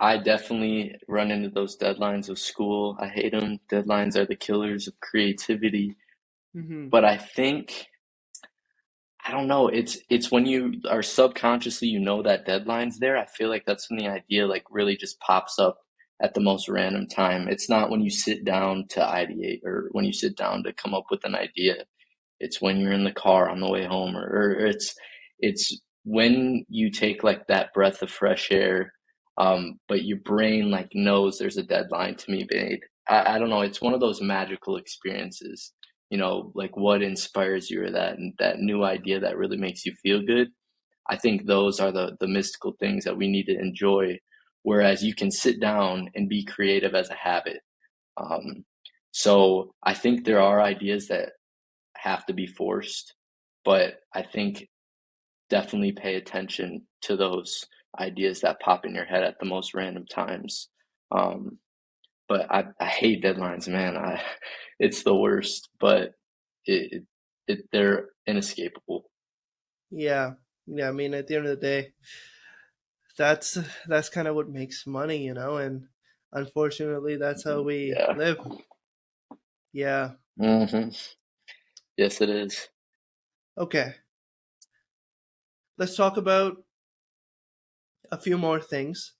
I definitely run into those deadlines of school. I hate them. Deadlines are the killers of creativity. Mm-hmm. But I think I don't know. It's when you are subconsciously you know that deadline's there. I feel like that's when the idea like really just pops up at the most random time. It's not when you sit down to ideate or when you sit down to come up with an idea. It's when you're in the car on the way home, or it's when you take like that breath of fresh air, but your brain like knows there's a deadline to be made. I don't know. It's one of those magical experiences, like what inspires you or that new idea that really makes you feel good. I think those are the mystical things that we need to enjoy. Whereas you can sit down and be creative as a habit. Um, so I think there are ideas that have to be forced, but I think definitely pay attention to those ideas that pop in your head at the most random times. Um, but I hate deadlines, man. It's the worst, but it, they're inescapable. Yeah. Yeah. I mean, at the end of the day, that's that's kind of what makes money, and unfortunately, that's how we Yeah. live. Yeah. Hmm. Yes, it is. Okay. Let's talk about a few more things.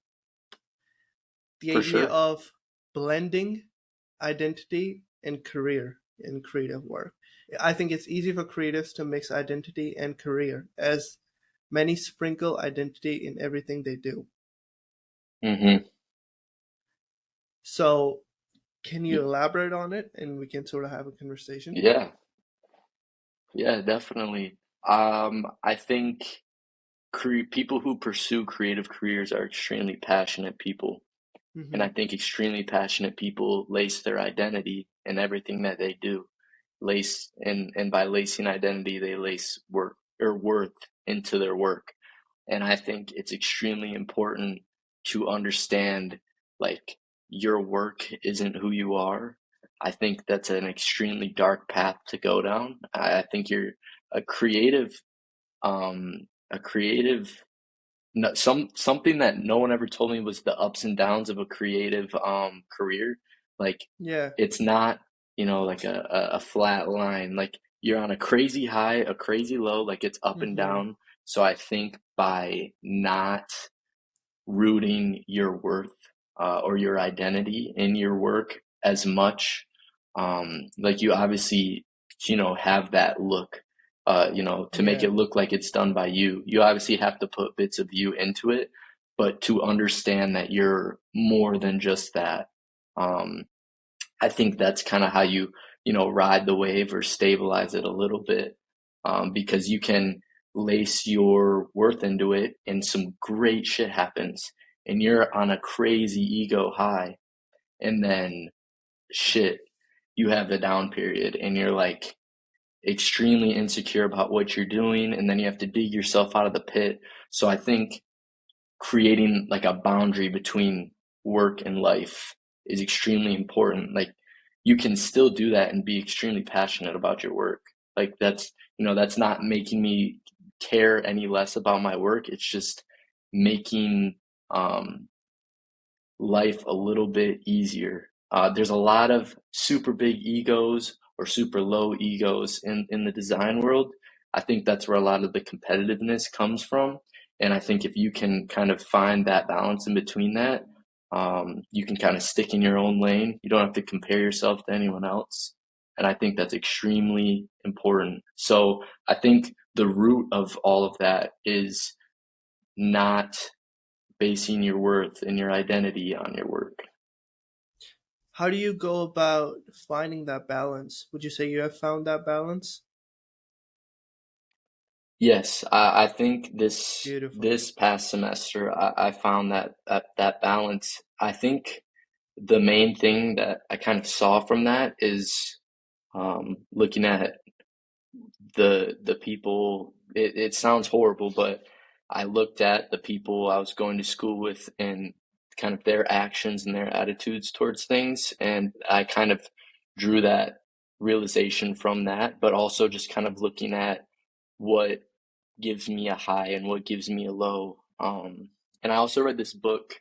The For idea sure. of blending identity and career in creative work. I think it's easy for creatives to mix identity and career, as many sprinkle identity in everything they do. Hmm. So, can you elaborate on it and we can sort of have a conversation? Yeah. Yeah, definitely. I think. people who pursue creative careers are extremely passionate people. And I Mm-hmm. think extremely passionate people lace their identity in everything that they do. Lace and by lacing identity, they lace work or worth into their work. And I think it's extremely important to understand like your work isn't who you are. I think that's an extremely dark path to go down. I think you're a creative, a creative no, something that no one ever told me was the ups and downs of a creative career. Like Yeah. it's not, like a flat line. Like you're on a crazy high, a crazy low, like it's up and Mm-hmm. down. So I think by not rooting your worth or your identity in your work as much. Like you obviously, have that look, to make Yeah. it look like it's done by you. You obviously have to put bits of you into it, but to understand that you're more than just that. Um, I think that's kind of how you ride the wave or stabilize it a little bit, because you can lace your worth into it and some great shit happens and you're on a crazy ego high and then shit, you have the down period and you're like extremely insecure about what you're doing and then you have to dig yourself out of the pit. So I think creating like a boundary between work and life is extremely important. Like you can still do that and be extremely passionate about your work. Like that's not making me care any less about my work. It's just making um, life a little bit easier. There's a lot of super big egos or super low egos in the design world. I think that's where a lot of the competitiveness comes from. And I think if you can kind of find that balance in between that, you can kind of stick in your own lane. You don't have to compare yourself to anyone else. And I think that's extremely important. So I think the root of all of that is not basing your worth and your identity on your work. How do you go about finding that balance? Would you say you have found that balance? Yes, I think this Beautiful. this past semester I found that balance. I think the main thing that I kind of saw from that is looking at the people. It sounds horrible, but I looked at the people I was going to school with and kind of their actions and their attitudes towards things, and I kind of drew that realization from that, but also just kind of looking at what gives me a high and what gives me a low. And I also read this book.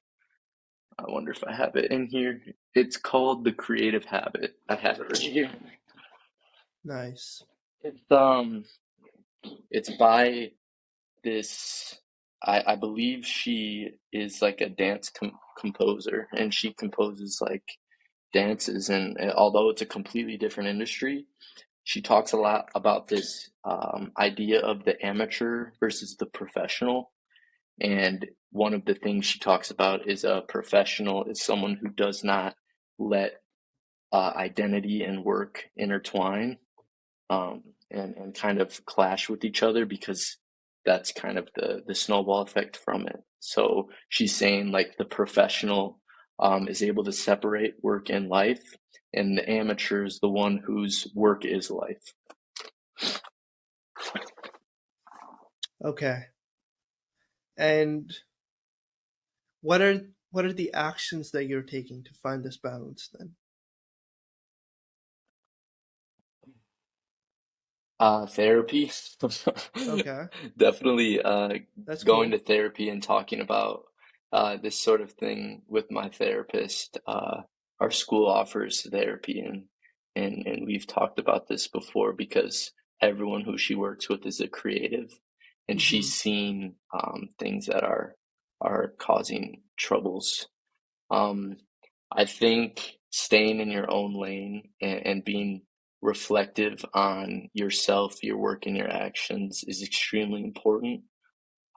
I wonder if I have it in here. It's called The Creative Habit. I have it right here. Nice. It's it's by this. I believe she is like a dance composer, and she composes like dances. And although it's a completely different industry, she talks a lot about this idea of the amateur versus the professional. And one of the things she talks about is a professional is someone who does not let identity and work intertwine, and kind of clash with each other because that's kind of the snowball effect from it. So she's saying like the professional is able to separate work and life, and the amateur is the one whose work is life. Okay. And what are the actions that you're taking to find this balance then? Therapy. Okay. Definitely That's going cool. to therapy and talking about this sort of thing with my therapist. Our school offers therapy, and we've talked about this before because everyone who she works with is a creative, and Mm-hmm. she's seen things that are causing troubles. Um, I think staying in your own lane and being reflective on yourself, your work, and your actions is extremely important.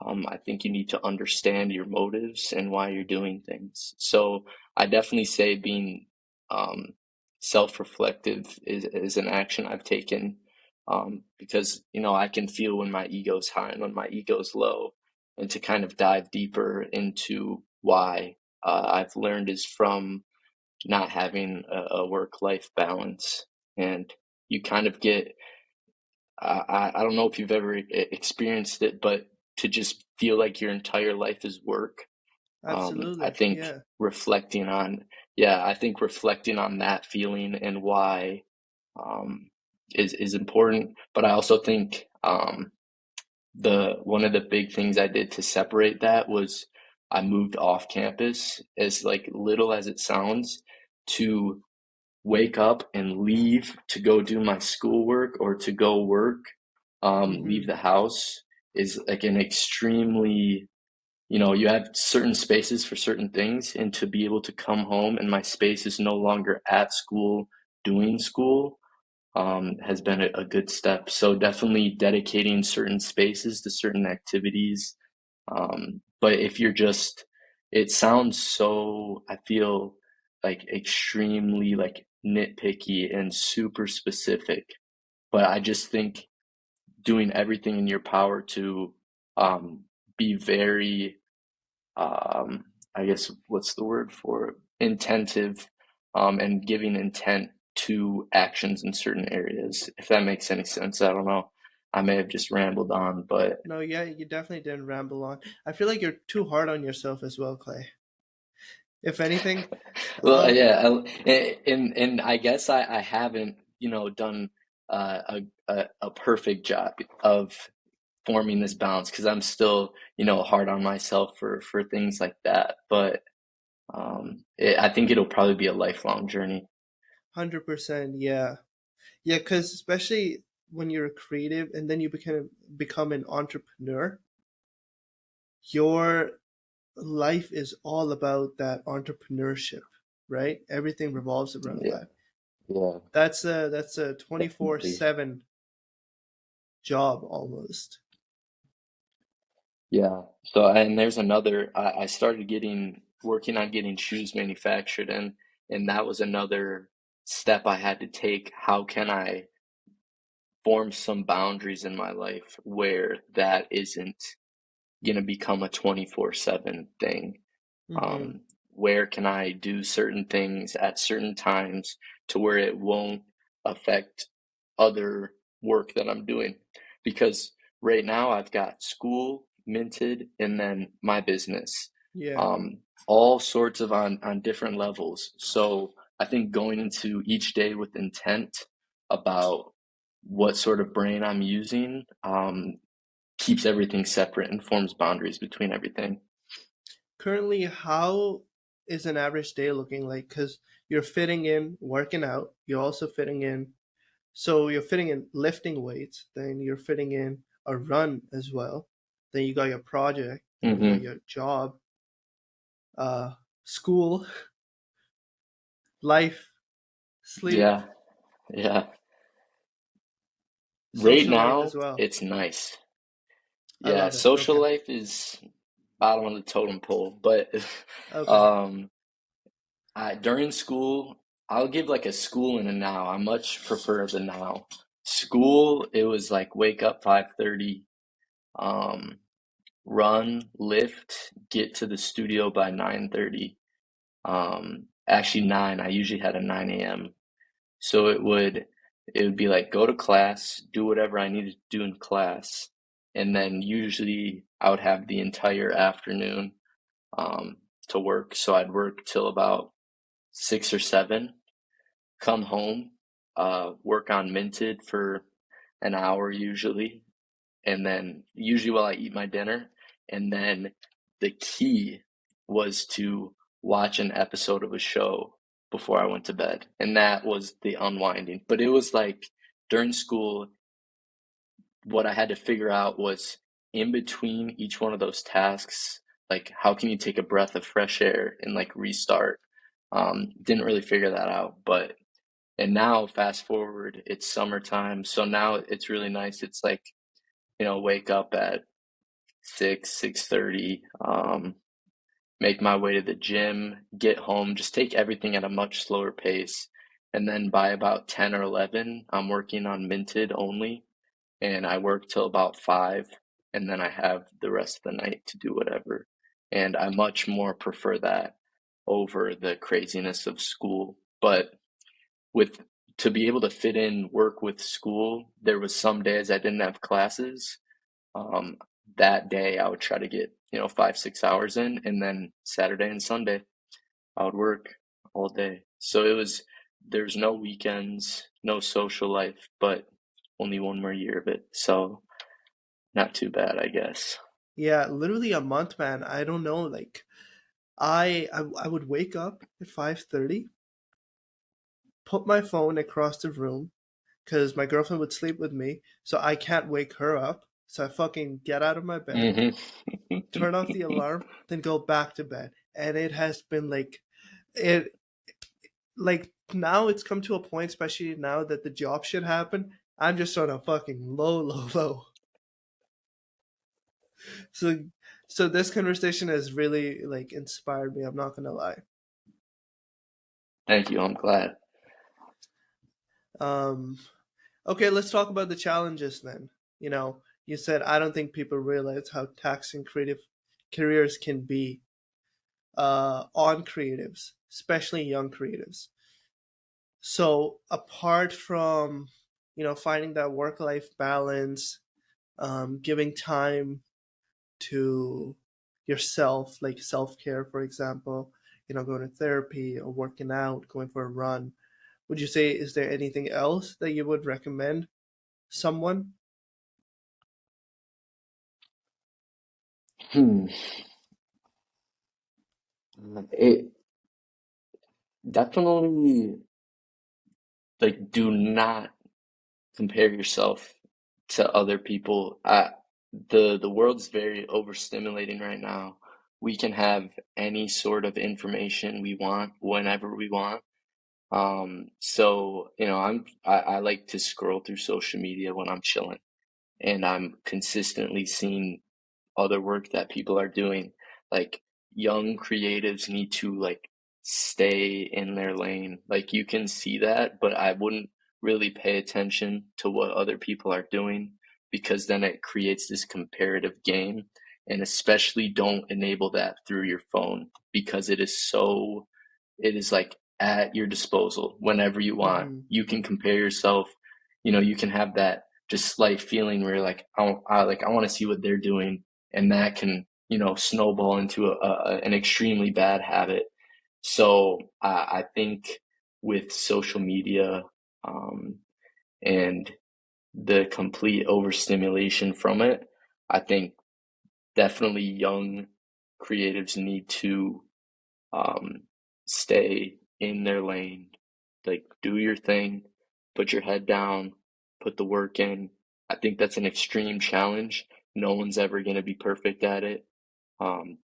I think you need to understand your motives and why you're doing things. So I definitely say being um, self-reflective is an action I've taken, because I can feel when my ego's high and when my ego's low. and to kind of dive deeper into why, I've learned is from not having a work-life balance. And you kind of get, I don't know if you've ever experienced it, but to just feel like your entire life is work. I Absolutely. think Yeah. reflecting on, yeah, I think reflecting on that feeling and why, um, is important. But I also think, the one of the big things I did to separate that was I moved off campus, as like little as it sounds, to wake up and leave to go do my schoolwork or to go work, leave Hmm. the house is like an extremely, you have certain spaces for certain things, and to be able to come home and my space is no longer at school doing school, has been a good step. So definitely dedicating certain spaces to certain activities. But if you're just, it sounds so, I feel like extremely like nitpicky and super specific. But I just think doing everything in your power to, be very, I guess what's the word for it? Intentive, and giving intent to actions in certain areas. If that makes any sense, I don't know. I may have just rambled on, but No, yeah, you definitely didn't ramble on. I feel like you're too hard on yourself as well, Clay. If anything, well, um, yeah, and I guess I haven't, done, a perfect job of forming this balance because I'm still, hard on myself for things like that. But, I think it'll probably be a lifelong journey. 100%, yeah. Yeah, because especially when you're creative and then you become an entrepreneur, your life is all about that entrepreneurship, right? Everything revolves around Yeah, that. yeah, That's a definitely. 24/7 job almost. Yeah. So, and there's another, I started working on getting shoes manufactured, and that was another step I had to take. How can I form some boundaries in my life where that isn't going to become a 24/7 thing? Hmm. Where can I do certain things at certain times to where it won't affect other work that I'm doing? Because right now I've got school, Minted, and then my business, Yeah. um, all sorts of on different levels. So I think going into each day with intent about what sort of brain I'm using, keeps everything separate and forms boundaries between everything. Currently, how is an average day looking like? Because you're fitting in working out, you're also fitting in, so you're fitting in lifting weights, then you're fitting in a run as well. Then you got your project, then you got Hmm. your job, school, life, sleep, Yeah, yeah. Right social life now, as well. it's nice. I Yeah, love it. social Okay. life is bottom of the totem pole, but Okay. um, during school, I'll give like a school and a now. I much prefer the now. School, it was like wake up 5:30, um, run, lift, get to the studio by 9:30. Actually 9. I usually had a 9 a.m. So it would be like go to class, do whatever I needed to do in class, and then usually I would have the entire afternoon, um, to work. So I'd work till about 6 or 7, come home, work on Minted for an hour usually, and then usually while I eat my dinner, and then the key was to watch an episode of a show before I went to bed, and that was the unwinding. But it was like during school, what I had to figure out was in between each one of those tasks, like how can you take a breath of fresh air and like restart? Didn't really figure that out, but and now fast forward, it's summertime, so now it's really nice. It's like, wake up at 6:30, make my way to the gym, get home, just take everything at a much slower pace. And then by about 10 or 11, I'm working on Minted only, and I work till about 5. and then I have the rest of the night to do whatever. And I much more prefer that over the craziness of school. But with to be able to fit in work with school, there was some days I didn't have classes. Um, that day I would try to get, 5, 6 hours in, and then Saturday and Sunday I would work all day. So there's no weekends, no social life, but only one more year of it. So not too bad, I guess. Yeah, literally a month, man. I don't know. Like, I would wake up at 5:30, put my phone across the room, because my girlfriend would sleep with me, so I can't wake her up. So I fucking get out of my bed, Hmm. turn off the alarm, then go back to bed. And it has been it like now it's come to a point, especially now that the job shit happened. I'm just on a fucking low, low, low. So, so this conversation has really like inspired me. I'm not gonna lie. Thank you. I'm glad. Um, okay, let's talk about the challenges then. You said I don't think people realize how taxing creative careers can be on creatives, especially young creatives. So apart from finding that work-life balance, giving time to yourself, like self-care, for example, going to therapy or working out, going for a run. Would you say, is there anything else that you would recommend someone? Hmm. It definitely, like, do not compare yourself to other people. The world's very overstimulating right now. We can have any sort of information we want whenever we want. So, I like to scroll through social media when I'm chilling, and I'm consistently seeing other work that people are doing. Like, young creatives need to, like, stay in their lane. Like, you can see that, but I wouldn't really pay attention to what other people are doing, because then it creates this comparative game. And especially don't enable that through your phone, because it is like at your disposal whenever you want. Mm-hmm. You can compare yourself. You can have that just slight feeling where you're like, I want to see what they're doing, and that can, snowball into an extremely bad habit. So I think with social media, um, and the complete overstimulation from it, I think definitely young creatives need to, um, stay in their lane, like, do your thing, put your head down, put the work in. I think that's an extreme challenge. No one's ever going to be perfect at it.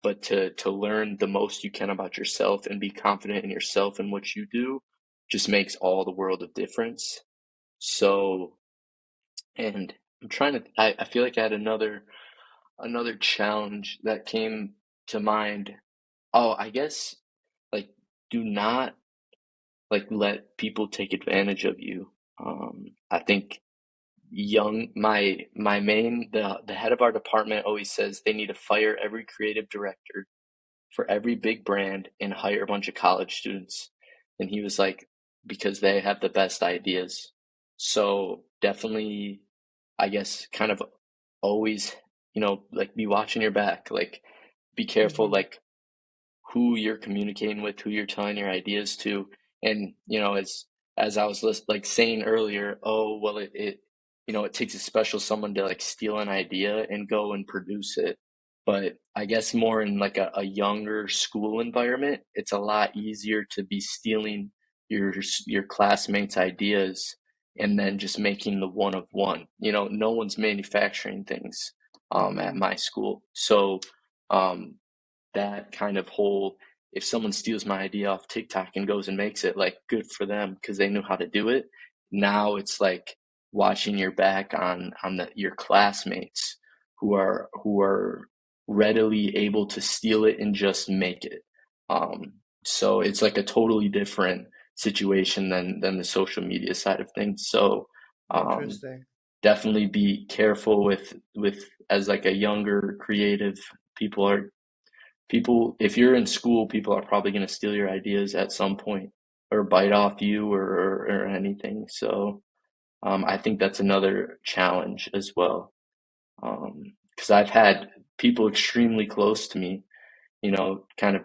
But to learn the most you can about yourself and be confident in yourself and what you do just makes all the world of difference. So, and I feel like I had another challenge that came to mind. Oh, I guess, like, do not, like, let people take advantage of you. I think my main the head of our department always says they need to fire every creative director for every big brand and hire a bunch of college students. And he was like, because they have the best ideas. So definitely, I guess, kind of always, like, be watching your back, like, be careful, Mm-hmm. like, who you're communicating with, who you're telling your ideas to. And, as I was like saying earlier, oh, well, it takes a special someone to, like, steal an idea and go and produce it. But I guess more in, like, a younger school environment, it's a lot easier to be stealing your classmates' ideas and then just making the one of one. No one's manufacturing things at Mm-hmm. my school. So, um, that kind of whole, if someone steals my idea off TikTok and goes and makes it, like, good for them because they knew how to do it. Now it's like watching your back on your classmates who are readily able to steal it and just make it. Um, so it's like a totally different situation than the social media side of things. So, um, Interesting. definitely be careful with as like a younger creative people are people if you're in school, people are probably going to steal your ideas at some point or bite off you or anything. So I think that's another challenge as well. Because I've had people extremely close to me, kind of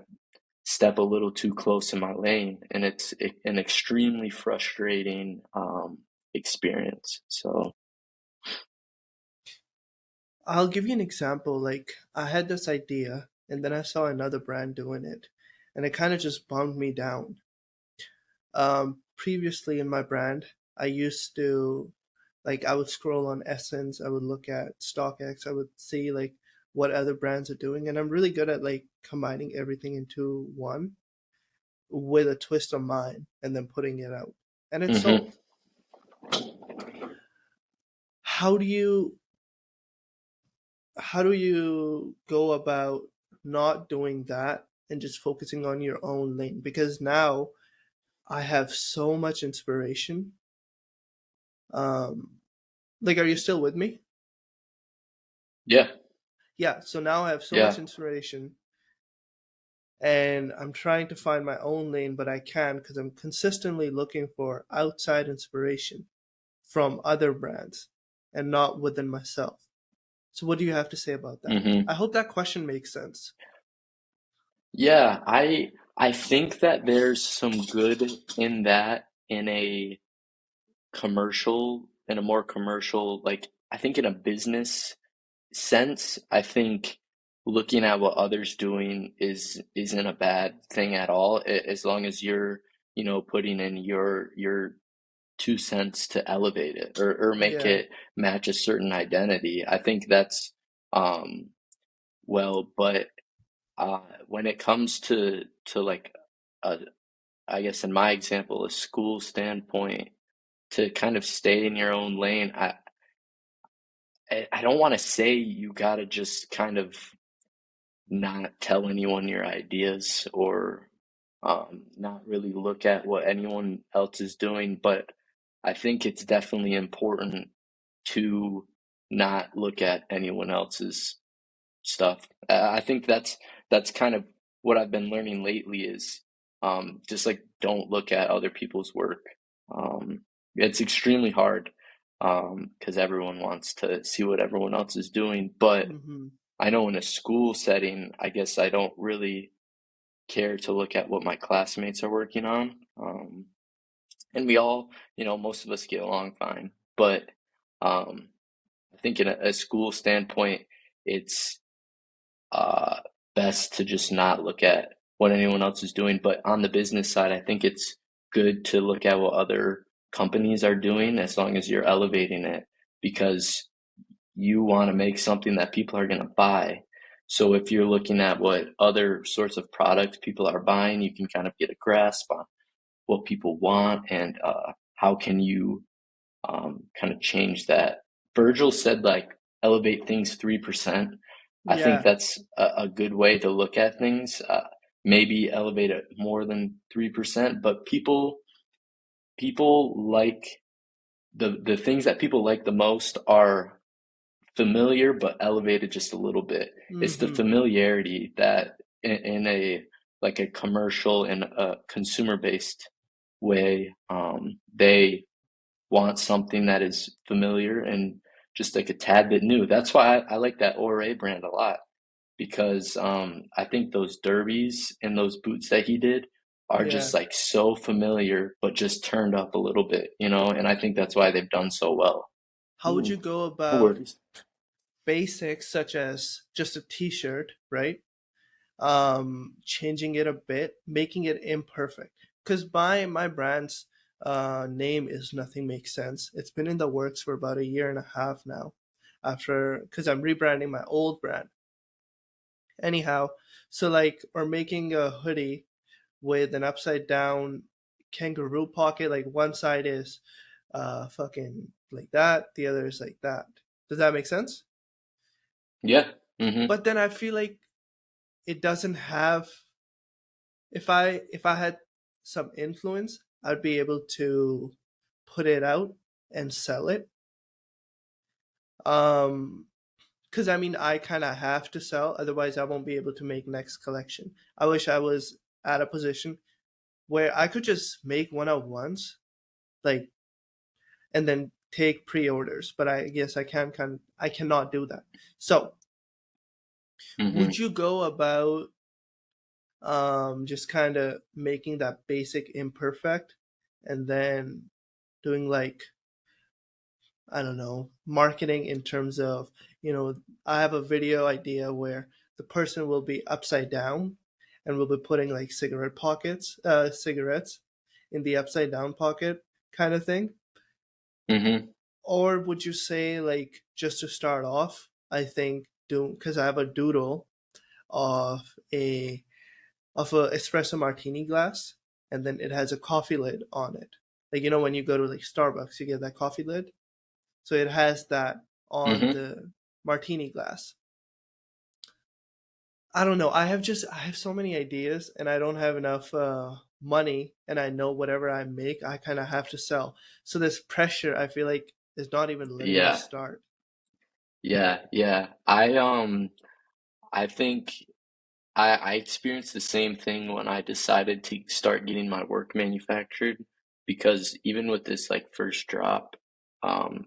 step a little too close in my lane, and it's an extremely frustrating experience. So, I'll give you an example. Like, I had this idea, and then I saw another brand doing it, and it kind of just bummed me down. Previously in my brand, I used to, like, I would scroll on Essence, I would look at StockX, I would see like what other brands are doing, and I'm really good at like combining everything into one with a twist of mine and then putting it out. And it's hmm sold. How do you how do you go about not doing that and just focusing on your own lane? Because now I have so much inspiration. Like, are you still with me? yeah, Yeah, so now I have so much yeah. inspiration and I'm trying to find my own lane, but I can because I'm consistently looking for outside inspiration from other brands and not within myself. So, what do you have to say about that? I hmm hope that question makes sense. Yeah, I think that there's some good in that in a in a more commercial, like I think in a business sense, I think looking at what others doing isn't a bad thing at all, as long as you're, putting in your 2 cents to elevate it or make Yeah. it match a certain identity. I think that's um but when it comes to like a, I guess in my example, a school standpoint, to kind of stay in your own lane, I don't want to say you gotta just kind of not tell anyone your ideas or not really look at what anyone else is doing, but I think it's definitely important to not look at anyone else's stuff. I think that's kind of what I've been learning lately is just like don't look at other people's work. Um, it's extremely hard because everyone wants to see what everyone else is doing, but Hmm. I know in a school setting, I guess I don't really care to look at what my classmates are working on. And we all, most of us get along fine. But um, I think in a school standpoint, it's uh, best to just not look at what anyone else is doing. But on the business side, I think it's good to look at what other companies are doing as long as you're elevating it because you want to make something that people are going to buy. So if you're looking at what other sorts of products people are buying, you can kind of get a grasp on what people want and how can you kind of change that. Virgil said like elevate things 3%. I think Yeah. that's a good way to look at things. Maybe elevate it more than 3%, but people like the things that people like the most are familiar but elevated just a little bit. It's the Hmm. familiarity that in a like a commercial and a consumer based way, they want something that is familiar and just like a tad bit new. That's why I like that Ore brand a lot because I think those derbies and those boots that he did are just Yeah. like so familiar but just turned up a little bit, and I think that's why they've done so well. How would Ooh, you go no about worries. basics such as just a t-shirt, right? Changing it a bit, making it imperfect. Because my brand's name is Nothing Makes Sense. It's been in the works for about a year and a half now. After, because I'm rebranding my old brand. Anyhow, so like, or making a hoodie with an upside down kangaroo pocket. Like one side is fucking like that, the other is like that. Does that make sense? Yeah. hmm But then I feel like it doesn't have, if I had some influence, I'd be able to put it out and sell it. Um, because I mean, I kind of have to sell, otherwise I won't be able to make next collection. I wish I was at a position where I could just make one at once, like, and then take pre-orders. But I guess I cannot do that. So, Hmm. would you go about just kind of making that basic imperfect, and then doing like, I don't know, marketing in terms of, I have a video idea where the person will be upside down and we'll be putting like cigarettes in the upside down pocket kind of thing. Hmm. Or would you say, like, just to start off, I think do because I have a doodle of a espresso martini glass, and then it has a coffee lid on it. Like, when you go to like Starbucks, you get that coffee lid. So it has that on Hmm. the martini glass. I don't know. I have so many ideas, and I don't have enough money, and I know whatever I make, I kind of have to sell. So this pressure, I feel like, is not even letting me Yeah. start. Yeah. Yeah. I think I experienced the same thing when I decided to start getting my work manufactured, because even with this like first drop,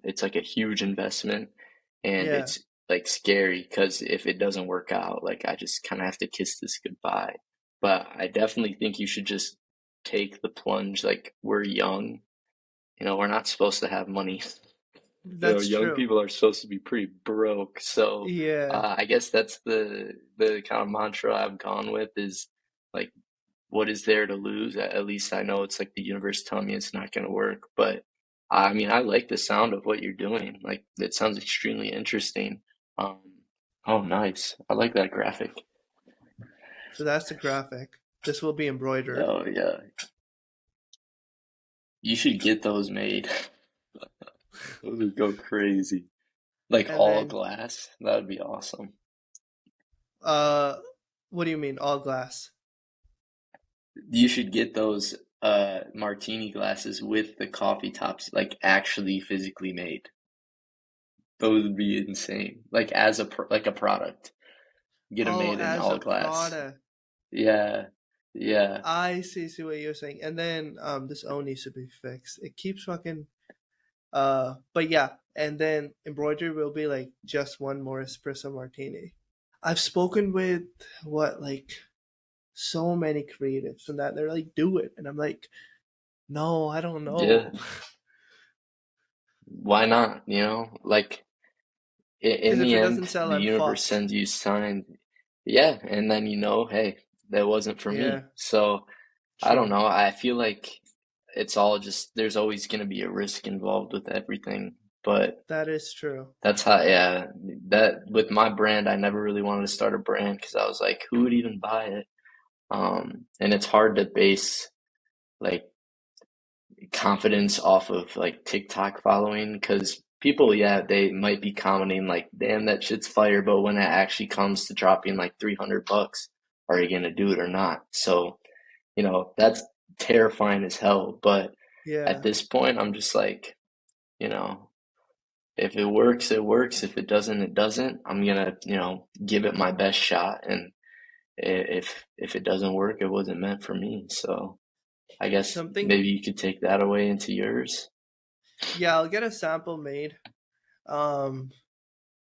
it's like a huge investment, and Yeah, it's like scary because if it doesn't work out, like I just kind of have to kiss this goodbye. But I definitely think you should just take the plunge. Like, we're young, we're not supposed to have money. that's Young true. people are supposed to be pretty broke. So Yeah, I guess that's the kind of mantra I've gone with is like, what is there to lose? At least I know it's like the universe telling me it's not going to work. But I mean, I like the sound of what you're doing. Like, it sounds extremely interesting. Um, oh, nice. I like that graphic. so that's the graphic. This will be embroidered. Oh yeah, you should get those made. Those would go crazy. Like And all then, glass. That would be awesome. uh, what do you mean, all glass? You should get those martini glasses with the coffee tops like actually physically made. Those would be insane. Like as like a product. Get them Oh, made in as a all glass. product. Yeah. Yeah. I see what you're saying. And then this O needs to be fixed. It keeps fucking but yeah, and then embroidery will be like just one more espresso martini. I've spoken with what like so many creatives and that they're like, do it. And I'm like, no, I don't Yeah. know. Why not? Like, Because in if the it end, doesn't sell, the I'm universe fucked. sends you signs. Yeah, and then hey, that wasn't for Yeah, me. So I don't true. know. I feel like it's all just, there's always going to be a risk involved with everything. But That is true. that's how, yeah, that with my brand, I never really wanted to start a brand because I was like, who would even buy it? And it's hard to base like confidence off of like TikTok following because people, yeah, they might be commenting like, damn, that shit's fire. But when it actually comes to dropping like $300, are you going to do it or not? So, that's terrifying as hell. But at Yeah. this point, I'm just like, you know, if it works, it works. If it doesn't, it doesn't. I'm gonna, give it my best shot. And if it doesn't work, it wasn't meant for me. So I guess Something, maybe you could take that away into yours. yeah, I'll get a sample made. Um,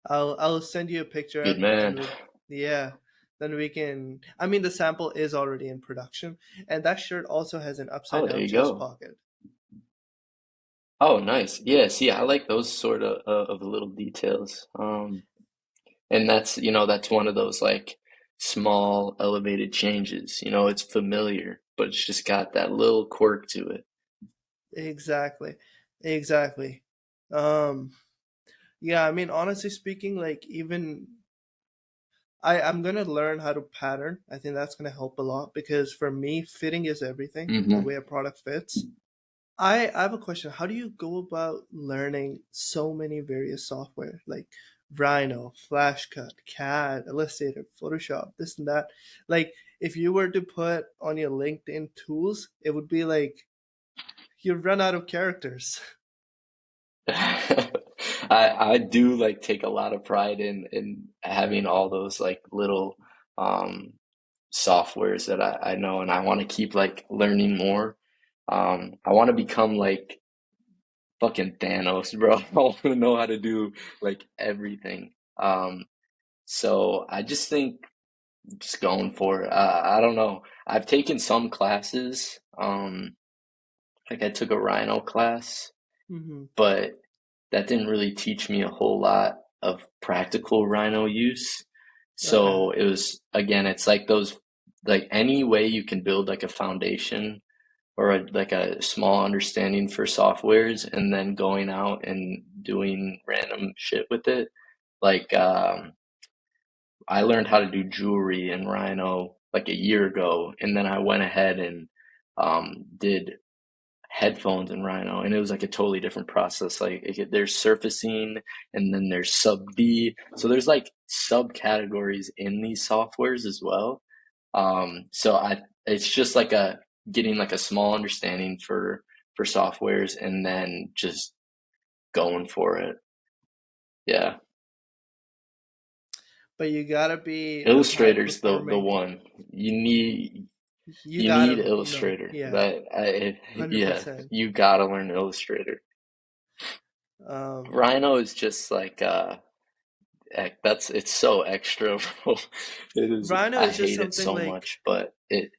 I'll send you a Good picture and man. yeah, then we can. I mean, the sample is already in production, and that shirt also has an upside Oh, there down you chest go. pocket. Oh, nice. Yeah, see, I like those sort of little details. And that's one of those like small elevated changes. It's familiar, but it's just got that little quirk to it. Exactly, exactly. Um, yeah, I mean, honestly speaking, like even I'm gonna learn how to pattern. I think that's gonna help a lot because for me, fitting is everything. The Hmm. way a product fits. I have a question. How do you go about learning so many various software like Rhino, FlashCut, CAD, Illustrator, Photoshop, this and that? Like, if you were to put on your LinkedIn tools, it would be like you run out of characters. I do like take a lot of pride in having all those like little um softwares that I know, and I want to keep like learning more. I want to become like fucking Thanos, bro. I want to know how to do like everything. So I just think just going for it. I don't know. I've taken some classes. Like I took a Rhino class, Hmm. but that didn't really teach me a whole lot of practical Rhino use. Okay. So it was, again, it's like those, like any way you can build like a foundation or like a small understanding for softwares and then going out and doing random shit with it. Like, I learned how to do jewelry in Rhino like a year ago, and then I went ahead and did headphones in Rhino, and it was like a totally different process. Like there's surfacing, and then there's sub D, so there's like subcategories in these softwares as well. So it's just like a getting like a small understanding for softwares, and then just going for it. Yeah, But you gotta be a high Illustrator's the performing. one you need. You You need gotta know. Illustrator. Yeah, That yeah, 100%. you gotta learn Illustrator. Um, Rhino is just like that's it's so extra, bro. It is. Rhino I is just hate it something so like much, but it.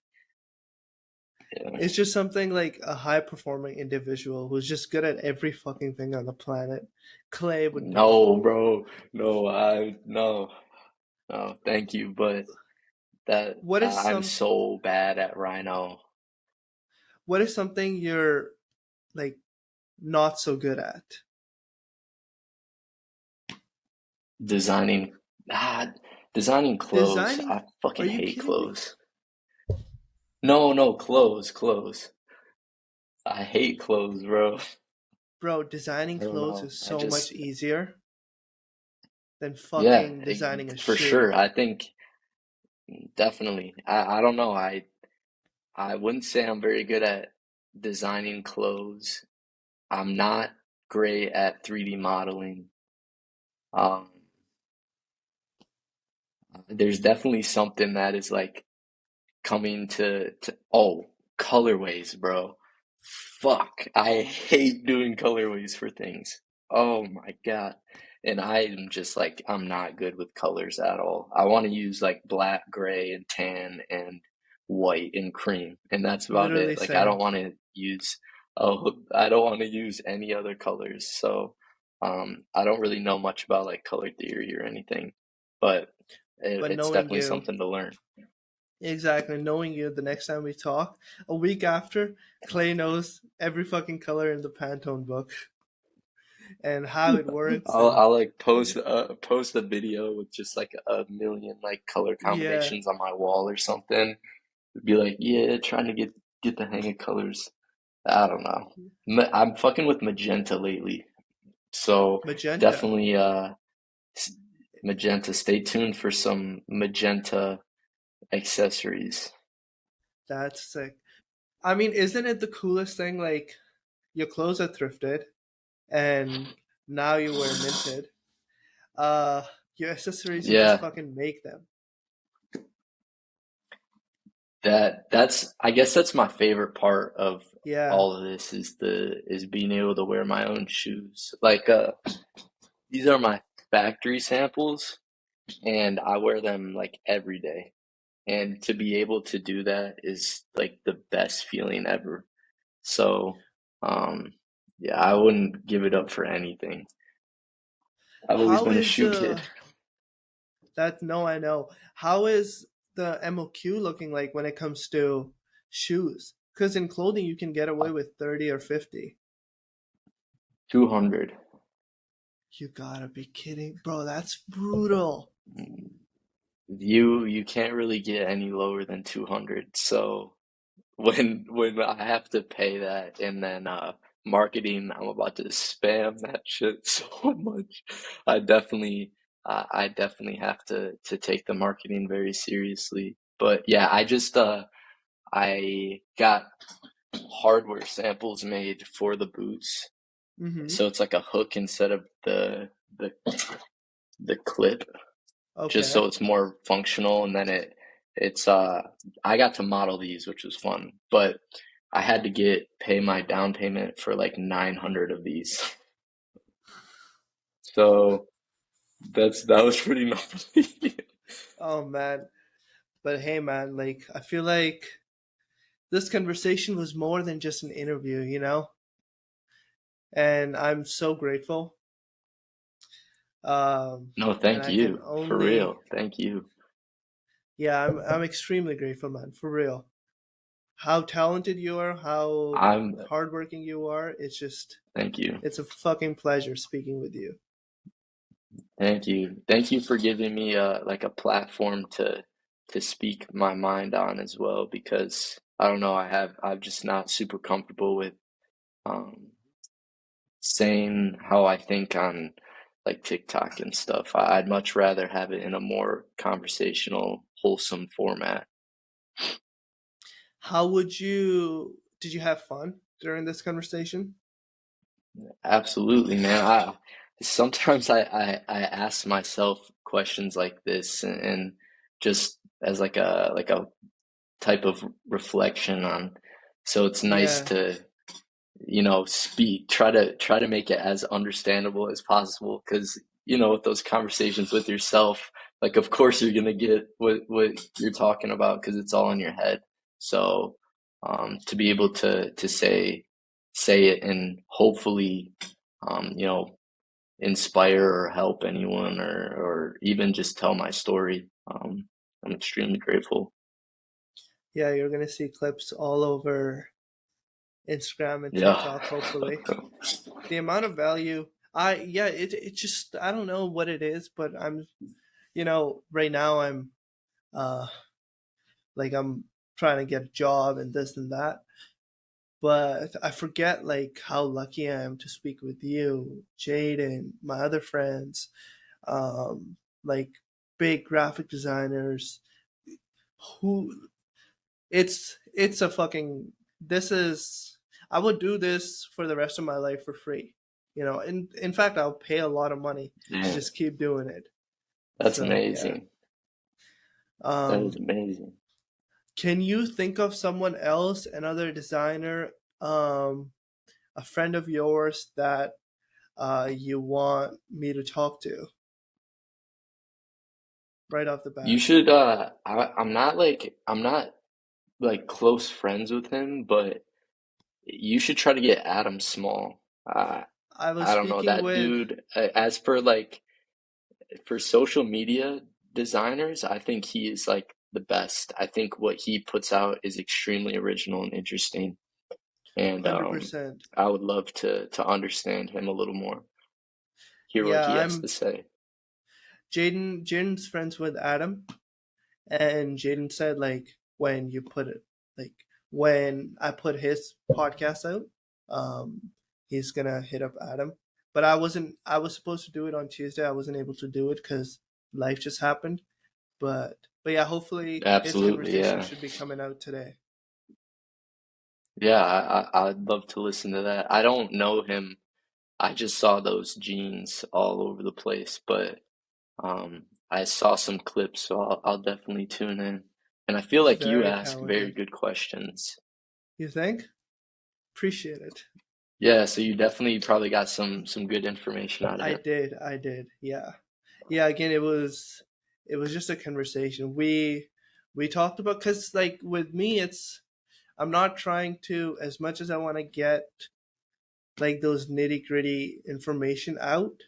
Yeah. it's just something like a high performing individual who's just good at every fucking thing on the planet. Clay would be. No, bro. No, no. Thank you, but that What is I'm some so bad at Rhino what is something you're like not so good at? designing. Ah, designing clothes. Designing? I Are fucking you hate kidding me? clothes. No, no, clothes. I hate clothes, bro. Bro, designing I don't clothes know. is I so much just easier than yeah, fucking designing a for shoe. sure. I think definitely. I don't know. I wouldn't say I'm very good at designing clothes. I'm not great at 3D modeling. Um, there's definitely something that is like coming to oh, colorways, bro. Fuck, I hate doing colorways for things. Oh my God. And I'm just like, I'm not good with colors at all. I want to use like black, gray, and tan and white and cream, and that's about Literally it. Like I don't same. want to use I don't want to use any other colors. So I don't really know much about like color theory or anything, but But it's knowing definitely you, something to learn. exactly, knowing you the next time we talk, a week after, Clay knows every fucking color in the Pantone book and how it works and I'll like post a video with just like a million like color yeah. combinations on my wall or something. Be like, yeah, trying to get the hang of colors. I don't know. I'm fucking with magenta lately, so Magenta. definitely s- magenta. Stay tuned for some magenta accessories. That's sick. I mean, isn't it the coolest thing? Like, your clothes are thrifted and now you wear minted. Uh, your accessories, you just Yeah, fucking make them. that's I guess that's my favorite part of Yeah. all of this is being able to wear my own shoes. Like these are my factory samples, and I wear them like every day. And to be able to do that is like the best feeling ever. So, um, yeah, I wouldn't give it up for anything. I've always How been a is shoe kid. that? No, I know. How is the MOQ looking like when it comes to shoes? Because in clothing, you can get away with 30 or 50. 200. You gotta be kidding. Bro, that's brutal. You can't really get any lower than 200. So when I have to pay that and then marketing, I'm about to spam that shit so much. I definitely have to take the marketing very seriously. But yeah, I got hardware samples made for the boots Mm-hmm. So it's like a hook instead of the the clip, just Okay. so it's more functional. And then it's I got to model these, which was fun, but I had to pay my down payment for like 900 of these. So that was pretty gnarly. Oh man. But hey man, like I feel like this conversation was more than just an interview, you know? And I'm so grateful. No, And thank I can you. For only, real. Thank you. yeah, I'm extremely grateful, man, for real. How talented you are, how I'm hardworking you are. It's just, Thank you. it's a fucking pleasure speaking with you. Thank you. Thank you for giving me like a platform to speak my mind on as well, because I don't know, I'm just not super comfortable with um saying how I think on like TikTok and stuff. I'd much rather have it in a more conversational, wholesome format. How did you have fun during this conversation? Absolutely, man. Sometimes I ask myself questions like this, and just as like a type of reflection on. So it's nice Yeah, to, try to make it as understandable as possible, because with those conversations with yourself, like of course you're gonna get what you're talking about because it's all in your head. So to be able to say it and hopefully you know inspire or help anyone, or even just tell my story, I'm extremely grateful. yeah, you're gonna see clips all over Instagram and Yeah. TikTok, hopefully. The amount of value, yeah, it just, I don't know what it is, but right now uh I'm trying to get a job and this and that. But I forget like how lucky I am to speak with you, Jaden, my other friends, like big graphic designers who it's a fucking this is I would do this for the rest of my life for free. In fact I'll pay a lot of money to Yeah, just keep doing it. that's So yeah. amazing. That is Um amazing. can you think of someone else, another designer, um a friend of yours that you want me to talk to right off the You bat? should I'm not like close friends with him, but you should try to get Adam Small. I was I don't know, speaking that with dude, as for like for social media designers, I think he is like the best. I think what he puts out is extremely original and interesting. And 100%. I would love to understand him a little more, hear what Yeah, he has to I'm say. Jaden's friends with Adam. And Jaden said like like when I put his podcast out, he's gonna hit up Adam. But I was supposed to do it on Tuesday. I wasn't able to do it because life just happened. But yeah, hopefully his Absolutely, conversation yeah. should be coming out today. Yeah, I'd love to listen to that. I don't know him. I just saw those jeans all over the place, but I saw some clips, so I'll definitely tune in. And I feel He's like you very ask very talented. good questions. You think? Appreciate it. Yeah, so you definitely probably got some good information out of him. I did. Yeah. Yeah, again it was just a conversation. We talked about cuz like with me I'm not trying to, as much as I want to get like those nitty gritty information out,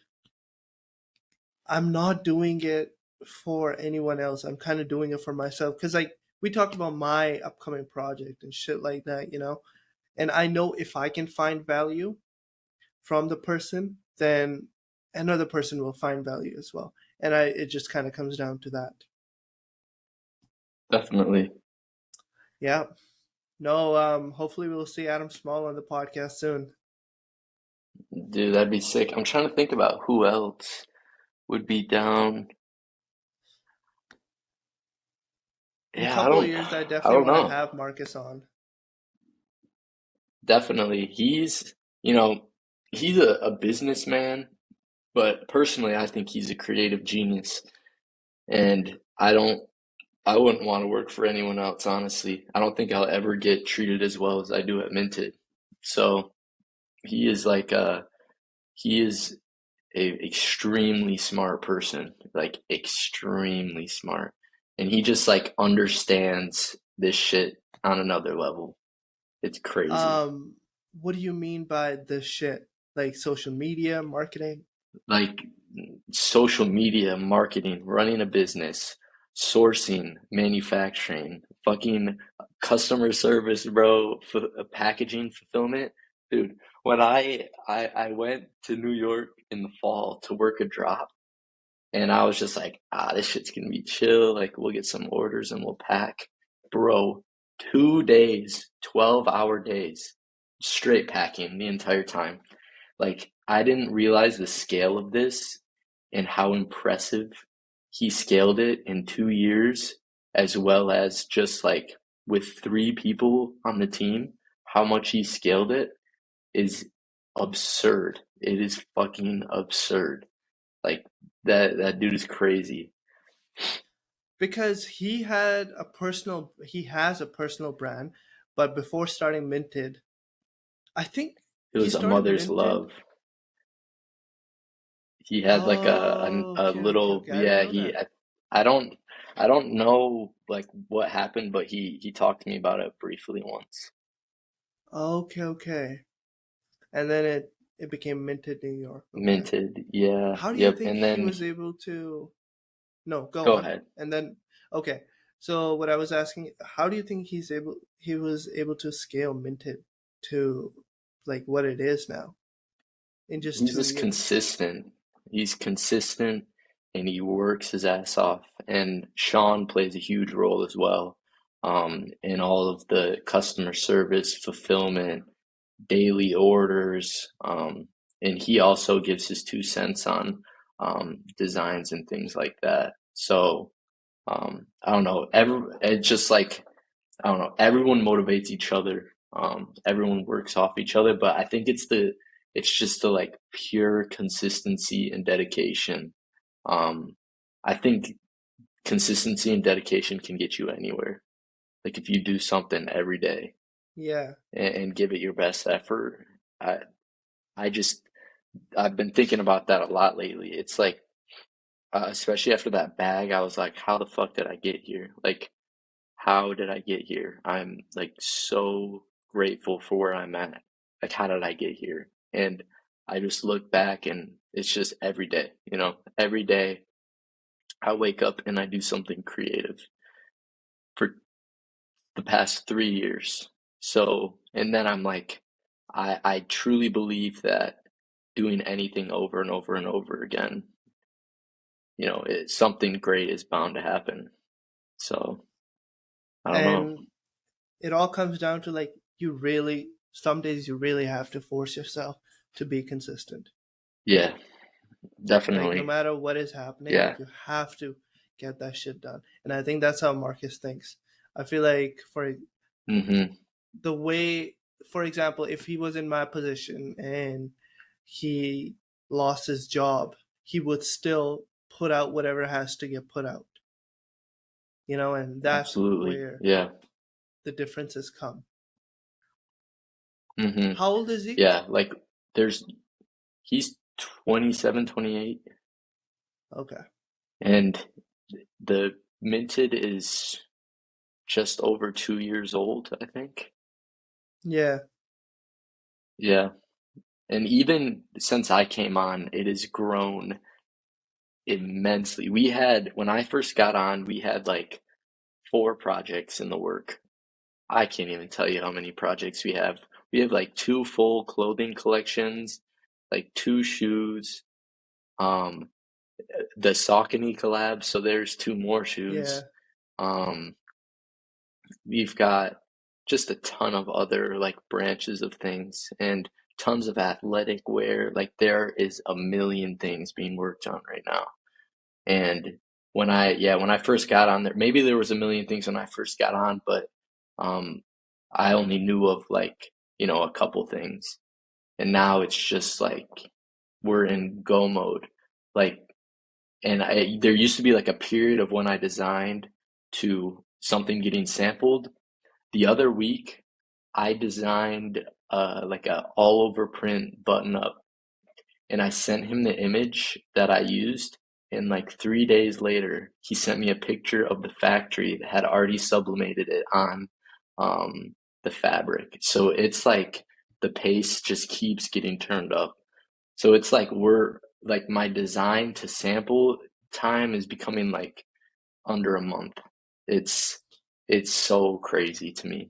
I'm not doing it for anyone else. I'm kind of doing it for myself. Cause like we talked about my upcoming project and shit like that. And I know if I can find value from the person, then another person will find value as well. And it just kind of comes down to that. Definitely. Yeah. No, hopefully we'll see Adam Small on the podcast soon. Dude, that'd be sick. I'm trying to think about who else would be down. In a Yeah, couple of years, I I definitely don't want to know. have Marcus on. Definitely. He's, you know, he's a businessman, but personally, I think he's a creative genius. And I wouldn't want to work for anyone else, honestly. I don't think I'll ever get treated as well as I do at Minted. So he is like he is a extremely smart person, like extremely smart. And he just like understands this shit on another level. It's crazy. Um, what do you mean by this shit? Like social media, marketing? Like social media, marketing, running a business, sourcing, manufacturing, fucking customer service, bro, packaging, fulfillment. Dude, when I went to New York in the fall to work a drop, and I was just like, this shit's gonna be chill. Like, we'll get some orders and we'll pack. Bro, 2 days, 12-hour days, straight packing the entire time. Like, I didn't realize the scale of this and how impressive he scaled it in 2 years, as well as just like with 3 people on the team, how much he scaled it is absurd. It is fucking absurd. Like that dude is crazy. Because he has a personal brand, but before starting Minted, I think It he was a started mother's Minted. love. He had like Oh, a okay, okay, little, okay. I didn't yeah, know that. I don't I don't know like what happened, but he talked to me about it briefly once. Okay, okay. And then it became Minted New York. Okay. Minted, yeah, How do you yep. think And he then was able to? No, go go on. ahead. And then okay. So what I was asking, how do you think he was able to scale Minted to like what it is now in just He's two just years? consistent. He's consistent and he works his ass off. And Sean plays a huge role as well, in all of the customer service, fulfillment, daily orders. And he also gives his 2 cents on designs and things like that. So I don't know. It's just like I don't know. Everyone motivates each other. Everyone works off each other, but I think it's just the like pure consistency and dedication. Um, I think consistency and dedication can get you anywhere. Like if you do something every day Yeah. and give it your best effort, I I just I've been thinking about that a lot lately. It's like especially after that bag, I was like, how the fuck did I get here? Like how did I get here? I'm like so grateful for where I'm at. Like, how did I get here? And I just look back and it's just every day, every day I wake up and I do something creative for the past 3 years. So, and then I'm like, I truly believe that doing anything over and over and over again, something great is bound to happen. So, I don't know. And it all comes down to like some days you really have to force yourself to be consistent. Yeah, Like no definitely. matter what is happening, Yeah. like you have to get that shit done. And I think that's how Marcus thinks. I feel like for hmm the way, for example, if he was in my position and he lost his job, he would still put out whatever has to get put out, and that's Absolutely. where Yeah. the differences come. hmm How old is he? Yeah. Like there's, he's 27, 28, Okay. and the Minted is just over 2 years old, I think. Yeah. Yeah. And even since I came on, it has grown immensely. When I first got on, we had like 4 projects in the work. I can't even tell you how many projects we have. We have like 2 full clothing collections, like 2 shoes, um, the Saucony collab, so there's 2 more Yeah. shoes. Um, we've got just a ton of other like branches of things and tons of athletic wear. Like there is a million things being worked on right now. And when I first got on there, maybe there was a million things when I first got on, but um, I only knew of like, a couple things. and now it's just like we're in go mode. Like, and there used to be like a period of when I designed to something getting sampled. The other week, I designed like a all over print button up, and I sent him the image that I used. And like 3 days later, he sent me a picture of the factory that had already sublimated it on the fabric. So it's like the pace just keeps getting turned up. So it's like we're like my design to sample time is becoming like under a month. It's it's so crazy to me.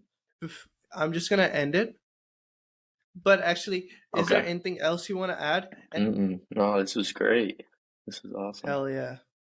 I'm just gonna end it. But actually, is there Okay. anything else you want to add? And No, this was great. This was awesome. hell yeah.